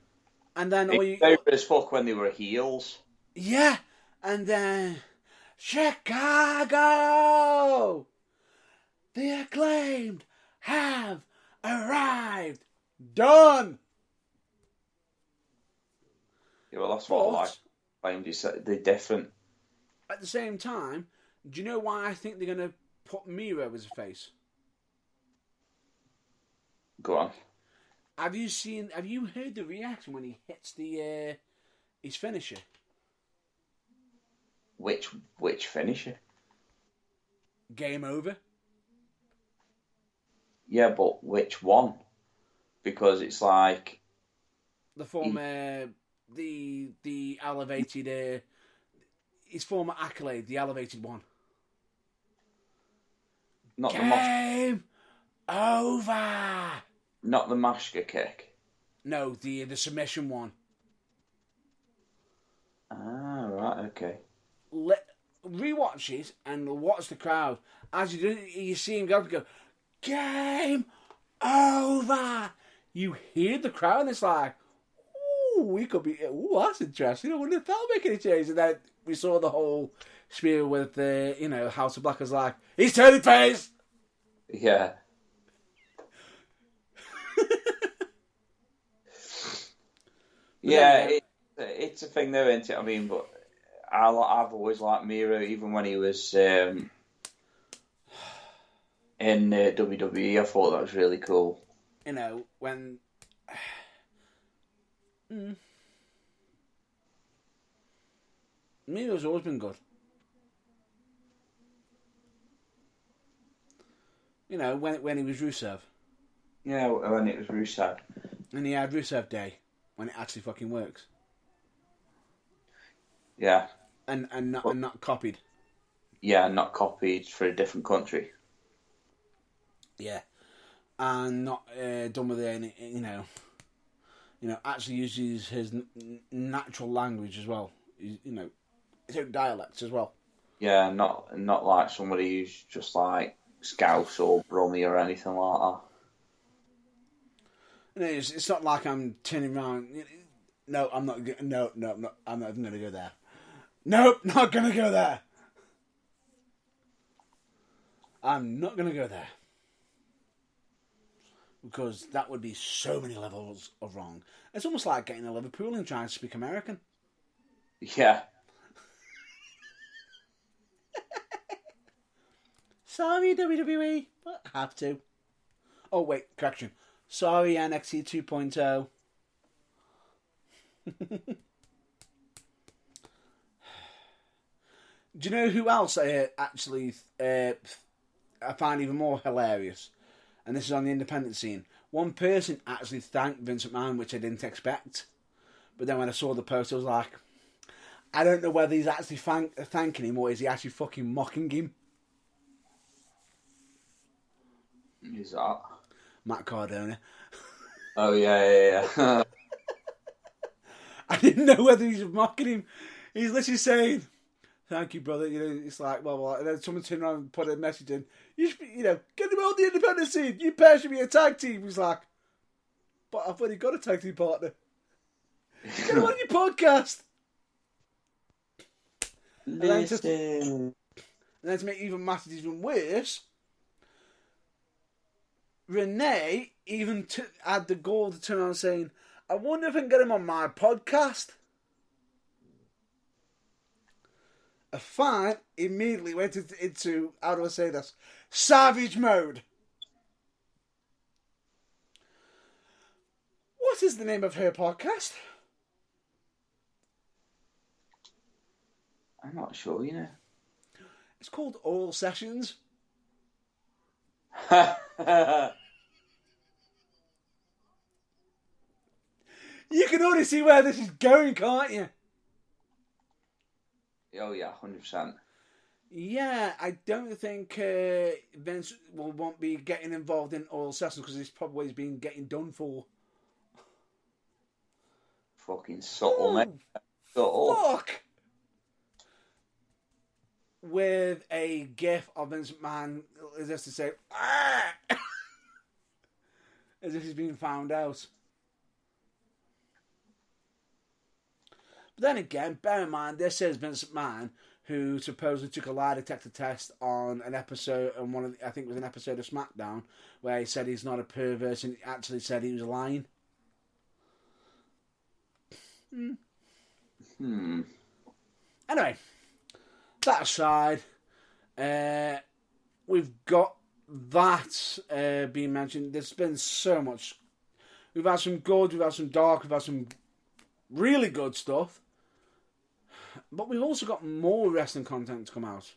And then it's over as fuck when they were heels. Yeah! And then... Chicago! The Acclaimed have arrived! Done! Yeah, well, that's what I claimed. They're different. At the same time, do you know why I think they're going to put Miro as a face? Go on. Have you heard the reaction when he hits his finisher? Which finisher? Game over. Yeah, but which one? Because it's like The former, the elevated, his former accolade, the elevated one. not Game over. not the Mashka kick. No, the submission one. Ah, right, okay. Rewatch it and watch the crowd. As you do, you see him go, game over. You hear the crowd, and it's like, ooh, we could be. Ooh, that's interesting. I wonder if that'll make any change. And then we saw the whole spiel with the, House of Black was like, he's turning face. Yeah. Yeah, it's a thing though, isn't it? I mean, but I've always liked Miro, even when he was in WWE. I thought that was really cool. When Miro's always been good. When he was Rusev. Yeah, when it was Rusev. And he had Rusev Day, when it actually fucking works. Yeah. And not copied. Yeah, not copied for a different country. Yeah. And not done with any, actually uses his natural language as well. His own dialects as well. Yeah, not like somebody who's just like Scouse or Brummy or anything like that. It's not like I'm turning around. No, I'm not. No, I'm not even going to go there. Nope, not going to go there. I'm not going to go there. Because that would be so many levels of wrong. It's almost like getting a Liverpool and trying to speak American. Yeah. Sorry, WWE, but I have to. Oh, wait, correction. Sorry, NXT 2.0. Do you know who else I find even more hilarious? And this is on the independent scene. One person actually thanked Vince McMahon, which I didn't expect. But then when I saw the post, I was like, I don't know whether he's actually thanking him or is he actually fucking mocking him. Who's that? Matt Cardona. Oh, yeah. I didn't know whether he's mocking him. He's literally saying, thank you, brother. It's like, well, and then someone turned around and put a message in. Get him on the independent scene. You pair should be a tag team. He's like, but I've already got a tag team partner. Get him on your podcast. Listen. And then to make matters even worse, Renee even had the gall to turn around saying, I wonder if I can get him on my podcast. A fan immediately went into, how do I say this, savage mode. What is the name of her podcast? I'm not sure, It's called All Sessions. You can already see where this is going, can't you? Oh, yeah, 100%. Yeah, I don't think Vince won't be getting involved in All Sessions because he's probably been getting done for. Fucking subtle, mate. Subtle. Fuck! With a gif of Vince McMahon, as if to say, ah! As if he's been found out. But then again, bear in mind, this is Vince McMahon, who supposedly took a lie detector test on an episode, I think it was an episode of SmackDown, where he said he's not a pervert and he actually said he was lying. Anyway, that aside, we've got that being mentioned. There's been so much. We've had some good, we've had some dark, we've had some really good stuff. But we've also got more wrestling content to come out.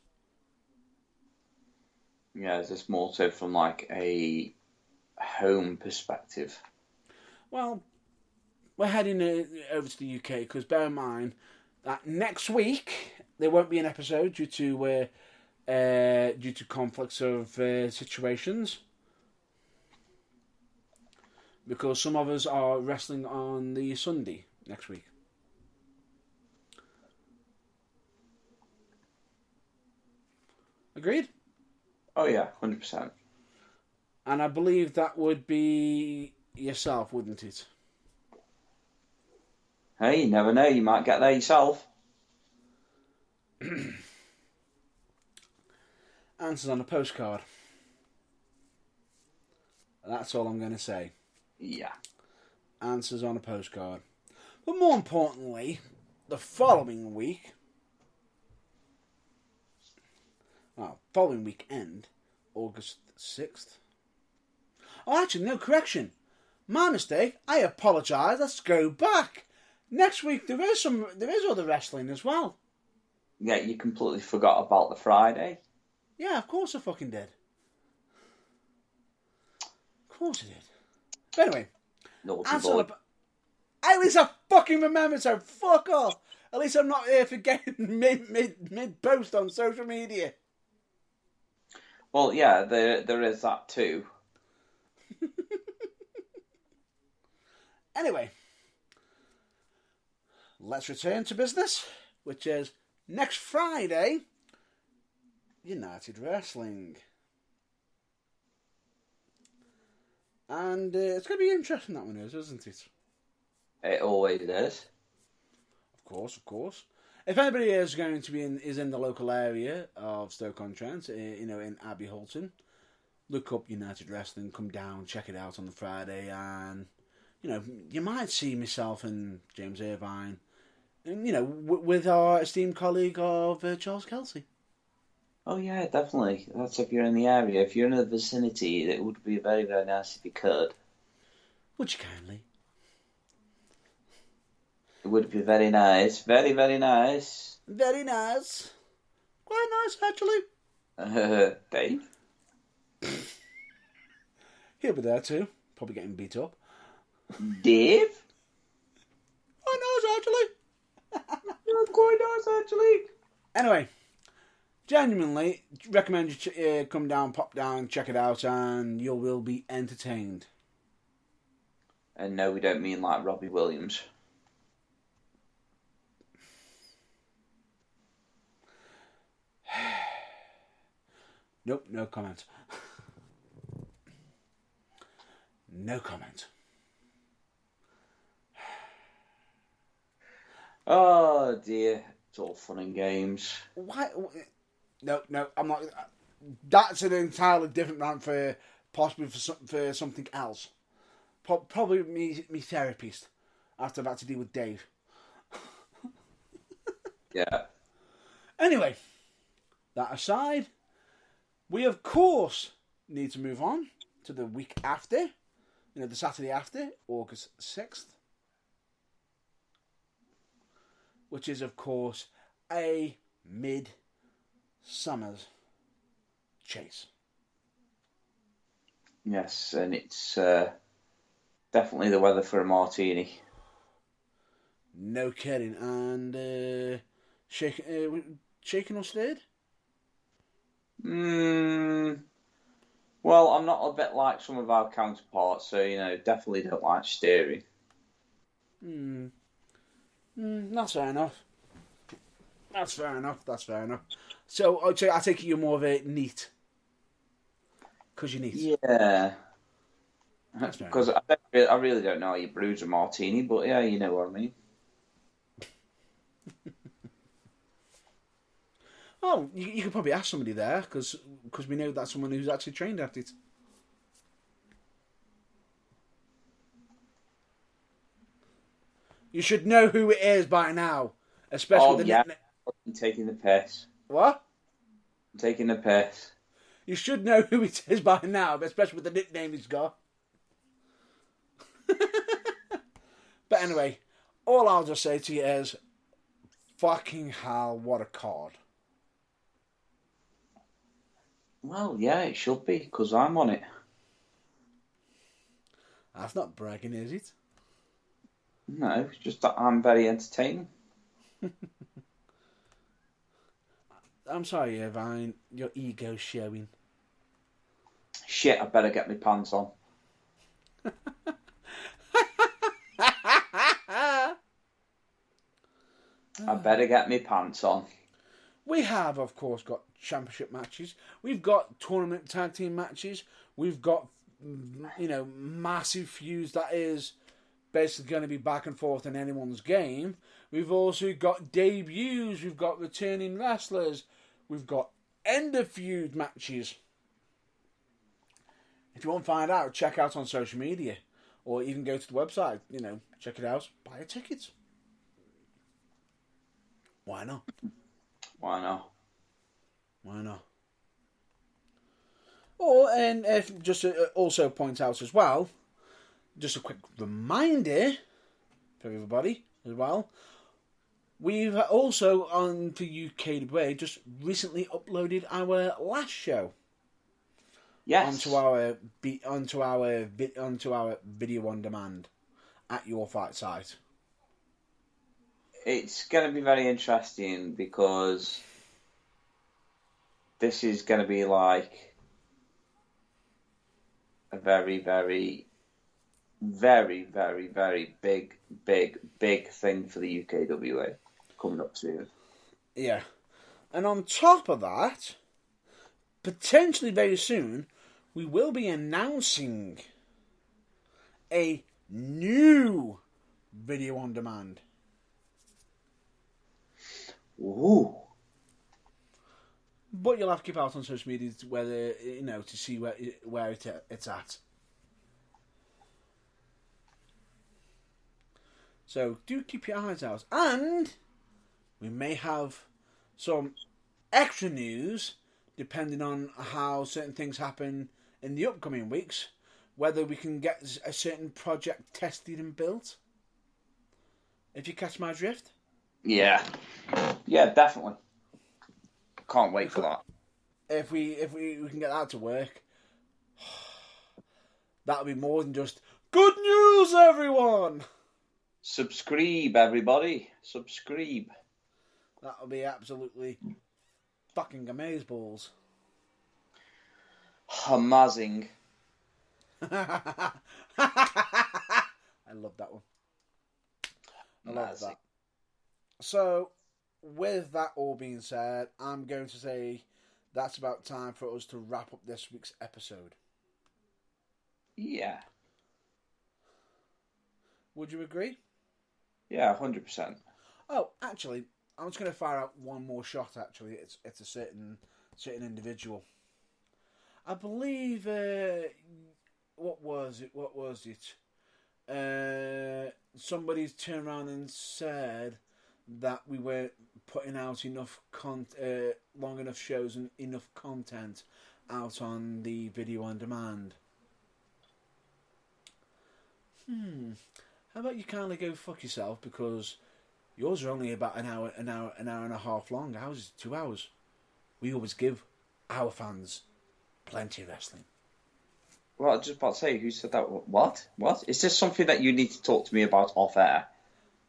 Yeah, is this more so from like a home perspective? Well, we're heading over to the UK because bear in mind that next week there won't be an episode due to conflicts of situations. Because some of us are wrestling on the Sunday next week. Agreed? Oh yeah, 100%. And I believe that would be yourself, wouldn't it? Hey, you never know. You might get there yourself. Answers on a postcard. That's all I'm going to say. Yeah. Answers on a postcard. But more importantly, the following week... Well, following weekend, August 6th. Oh, actually, no, correction. My mistake. I apologise. Let's go back. Next week there is other wrestling as well. Yeah, you completely forgot about the Friday. Yeah, of course I fucking did. Of course I did. But anyway, Naughty boy. At least I fucking remember, so fuck off. At least I'm not here forgetting mid post on social media. Well, yeah, there is that too. Anyway, let's return to business, which is next Friday, United Wrestling. And it's going to be interesting, that one is, isn't it? It always is. Of course. If anybody is going to be is in the local area of Stoke-on-Trent, in Abbey Holton, look up United Wrestling, come down, check it out on the Friday, and you might see myself and James Irvine, and with our esteemed colleague of Charles Kelsey. Oh yeah, definitely. That's if you're in the area. If you're in the vicinity, it would be very, very nice if you could. Would you kindly? It would be very nice. Very, very nice. Very nice. Quite nice, actually. Dave? He'll be there too. Probably getting beat up. Dave? Quite nice, actually. Quite nice, actually. Anyway, genuinely recommend you come down, pop down, check it out, and you will be entertained. And no, we don't mean like Robbie Williams. Nope, no comment. No comment. Oh dear, it's all fun and games. Why? No, I'm not. That's an entirely different rant for possibly for something else. Probably me therapist after I've had to deal with Dave. Yeah. Anyway, that aside, we of course need to move on to the week after. The Saturday after, August 6th. Which is, of course, a mid-summer's chase. Yes, and it's definitely the weather for a martini. No kidding. And shaken or stirred? Well, I'm not a bit like some of our counterparts, so, definitely don't like steering. That's fair enough. That's fair enough. So, I take it you're more of a neat. Because you're neat. Yeah. That's fair Because I really don't know how you brews a martini, but yeah, you know what I mean. Oh, you could probably ask somebody there, because we know that's someone who's actually trained at it. You should know who it is by now, especially with the nickname. I'm taking the piss. What? I'm taking the piss. You should know who it is by now, especially with the nickname he's got. But anyway, all I'll just say to you is, fucking hell, what a card. Well, yeah, it should be, because I'm on it. That's not bragging, is it? No, it's just that I'm very entertaining. I'm sorry, Irvine. Your ego's showing. Shit, I better get my pants on. I better get my pants on. We have, of course, got championship matches. We've got tournament tag team matches. We've got, massive feuds that is basically going to be back and forth in anyone's game. We've also got debuts. We've got returning wrestlers. We've got end of feud matches. If you want to find out, check out on social media. Or even go to the website. Check it out. Buy a ticket. Why not? Why not? Why not? And if just to also point out as well, just a quick reminder for everybody as well, we've also on to UKWA just recently uploaded our last show. Yes. onto our video on demand at Your Fight site. It's going to be very interesting because this is going to be like a very, very, very, very, very big thing for the UKWA coming up soon. Yeah. And on top of that, potentially very soon, we will be announcing a new video on demand. Ooh. But you'll have to keep out on social media to see where it's at. So do keep your eyes out. And we may have some extra news depending on how certain things happen in the upcoming weeks. Whether we can get a certain project tested and built. If you catch my drift. Yeah. Yeah, definitely. Can't wait for that. If we can get that to work, that'll be more than just good news, everyone. Subscribe, everybody. Subscribe. That'll be absolutely fucking amazeballs. Amazing. I love that one. I love that. So, with that all being said, I'm going to say that's about time for us to wrap up this week's episode. Yeah. Would you agree? Yeah, 100%. Oh, actually, I'm just going to fire out one more shot, actually. It's a certain individual. I believe, what was it? Somebody's turned around and said that we weren't putting out enough long enough shows and enough content out on the video on demand. How about you kindly go fuck yourself, because yours are only about an hour and a half long. Ours is 2 hours. We always give our fans plenty of wrestling. Well, I was just about to say, who said that? What? Is this something that you need to talk to me about off air?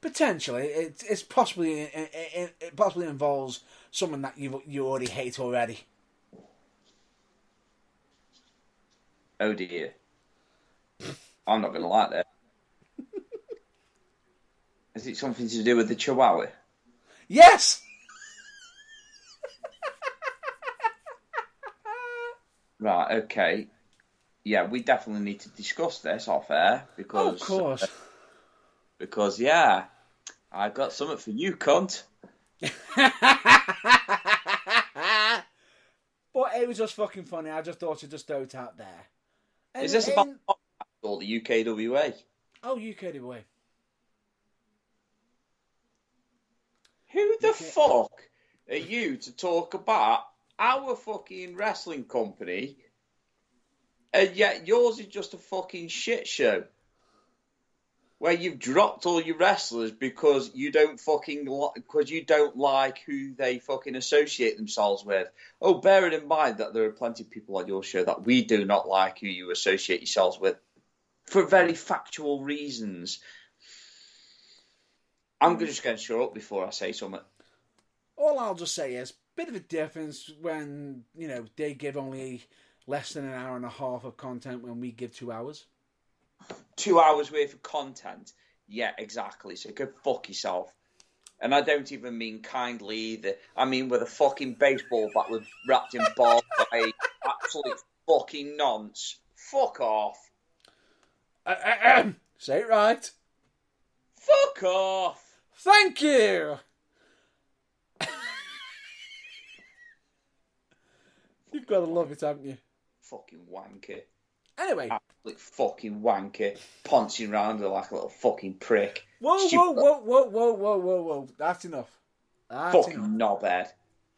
Potentially, it's possibly it possibly involves someone that you already hate already. Oh dear, I'm not going to like that. Is it something to do with the Chihuahua? Yes. Right. Okay. Yeah, we definitely need to discuss this off air because. Oh, of course. Because yeah, I got something for you, cunt. But it was just fucking funny. I just thought I'd just throw it out there. Is this about or the UKWA? Oh, UKWA. Who the fuck are you to talk about our fucking wrestling company, and yet yours is just a fucking shit show where you've dropped all your wrestlers because you don't like who they fucking associate themselves with. Oh, bear it in mind that there are plenty of people on your show that we do not like who you associate yourselves with. for very factual reasons. I'm just going to shut up before I say something. All I'll just say is, bit of a difference when, they give only less than an hour and a half of content when we give 2 hours. 2 hours worth of content? Yeah, exactly. So go fuck yourself. And I don't even mean kindly either. I mean with a fucking baseball bat with wrapped in barbed wire. Absolute fucking nonce. Fuck off. Say it right. Fuck off. Thank you. You've got to love it, haven't you? Fucking wanker. Anyway. Absolute fucking wanker. Pouncing around like a little fucking prick. Whoa. That's enough. Fucking knobhead.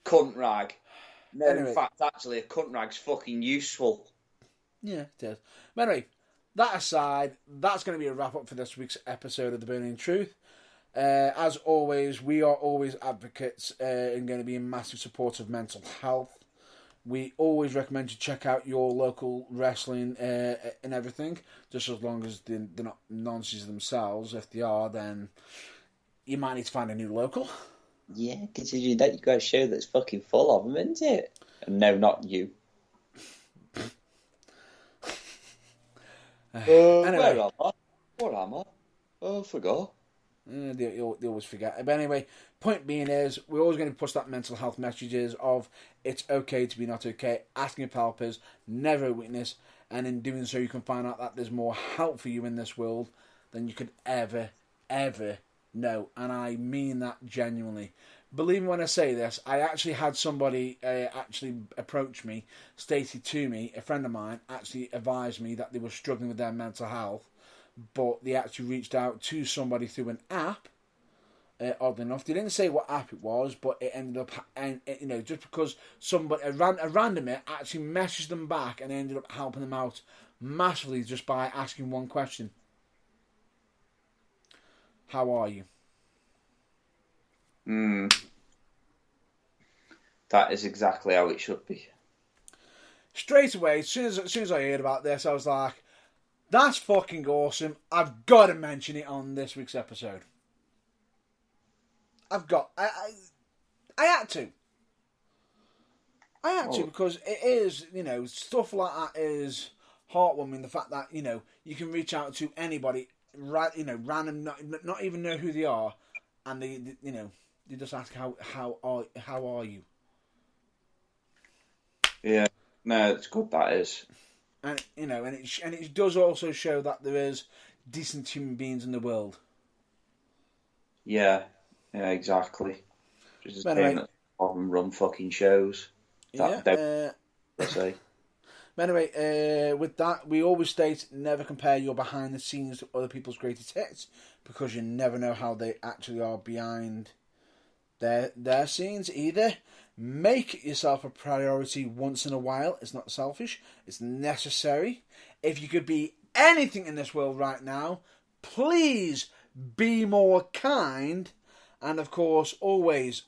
Cunt rag. No, anyway. In fact, actually, a cunt rag's fucking useful. Yeah, it is. But anyway, that aside, that's going to be a wrap-up for this week's episode of The Burning Truth. As always, we are always advocates and going to be in massive support of mental health. We always recommend you check out your local wrestling and everything, just as long as they're not nonsense themselves. If they are, then you might need to find a new local. Yeah, considering that you've got a show that's fucking full of them, isn't it? And no, not you. Anyway. Where am I? Oh, I forgot. They always forget. But anyway, point being is, we're always going to push that mental health messages of it's okay to be not okay, asking for help is never a weakness, and in doing so you can find out that there's more help for you in this world than you could ever know. And I mean that genuinely. Believe me when I say this, I actually had somebody actually approach me, stated to me, a friend of mine actually advised me that they were struggling with their mental health, but they actually reached out to somebody through an app. Oddly enough, they didn't say what app it was, but it ended up, just because somebody, a randomer actually messaged them back and ended up helping them out massively just by asking one question: "How are you?" That is exactly how it should be. Straight away, as soon as I heard about this, I was like, that's fucking awesome. I've got to mention it on this week's episode. I had to. I had to because it is, stuff like that is heartwarming. The fact that, you can reach out to anybody, random, not even know who they are, and they just ask how are you? Yeah, no, it's good. That is. And it does also show that there is decent human beings in the world. Yeah, exactly. Just as anyway, that run fucking shows. Say. But anyway, with that, we always state never compare your behind the scenes to other people's greatest hits, because you never know how they actually are behind their scenes either. Make yourself a priority once in a while. It's not selfish. It's necessary. If you could be anything in this world right now, please be more kind. And of course, always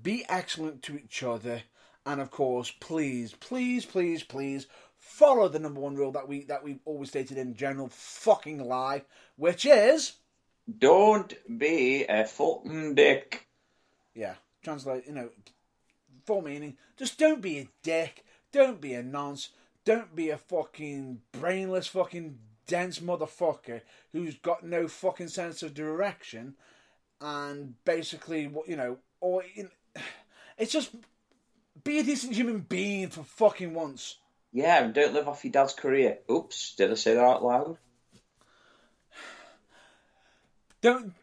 be excellent to each other. And of course, please follow the number one rule that we've always stated in general fucking life, which is don't be a fucking dick. Yeah, translate, full meaning. Just don't be a dick. Don't be a nonce. Don't be a fucking brainless fucking dense motherfucker who's got no fucking sense of direction. And basically, it's just be a decent human being for fucking once. Yeah, and don't live off your dad's career. Oops, did I say that out loud? Don't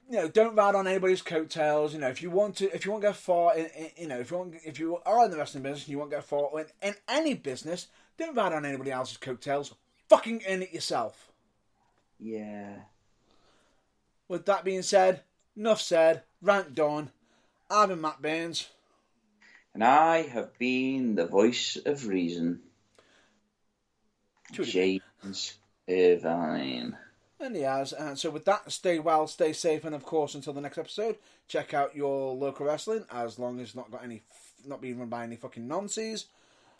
ride on anybody's coattails. If you want to go far, if you are in the wrestling business and you want to go far in any business, don't ride on anybody else's coattails. Fucking earn it yourself. Yeah. With that being said, enough said. Rant done. I've been Matt Burns, and I have been the voice of reason, James Irvine. And he has. And so with that, stay well, stay safe, and of course, until the next episode, check out your local wrestling, as long as it's not being run by any fucking nonsense.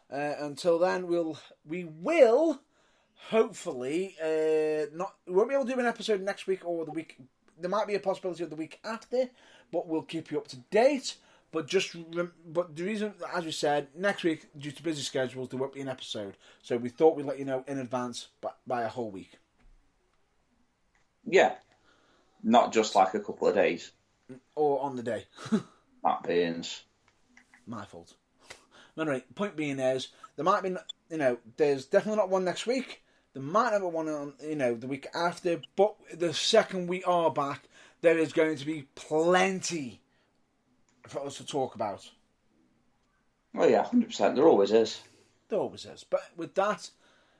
Until then, we will hopefully, we won't be able to do an episode next week or the week. There might be a possibility of the week after, but we'll keep you up to date. But but the reason, as we said, next week, due to busy schedules, there won't be an episode. So we thought we'd let you know in advance by a whole week. Yeah. Not just like a couple of days. Or on the day. That beans. My fault. Anyway, point being is, there might be, there's definitely not one next week. There might not be one on, the week after. But the second we are back, there is going to be plenty for us to talk about. Oh yeah, 100%. There always is. There always is. But with that,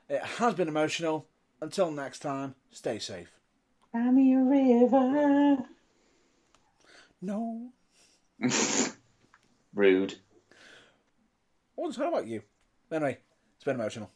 it has been emotional. Until next time, stay safe. I'm your river. No. Rude. I wasn't talking about you. Anyway, it's been emotional.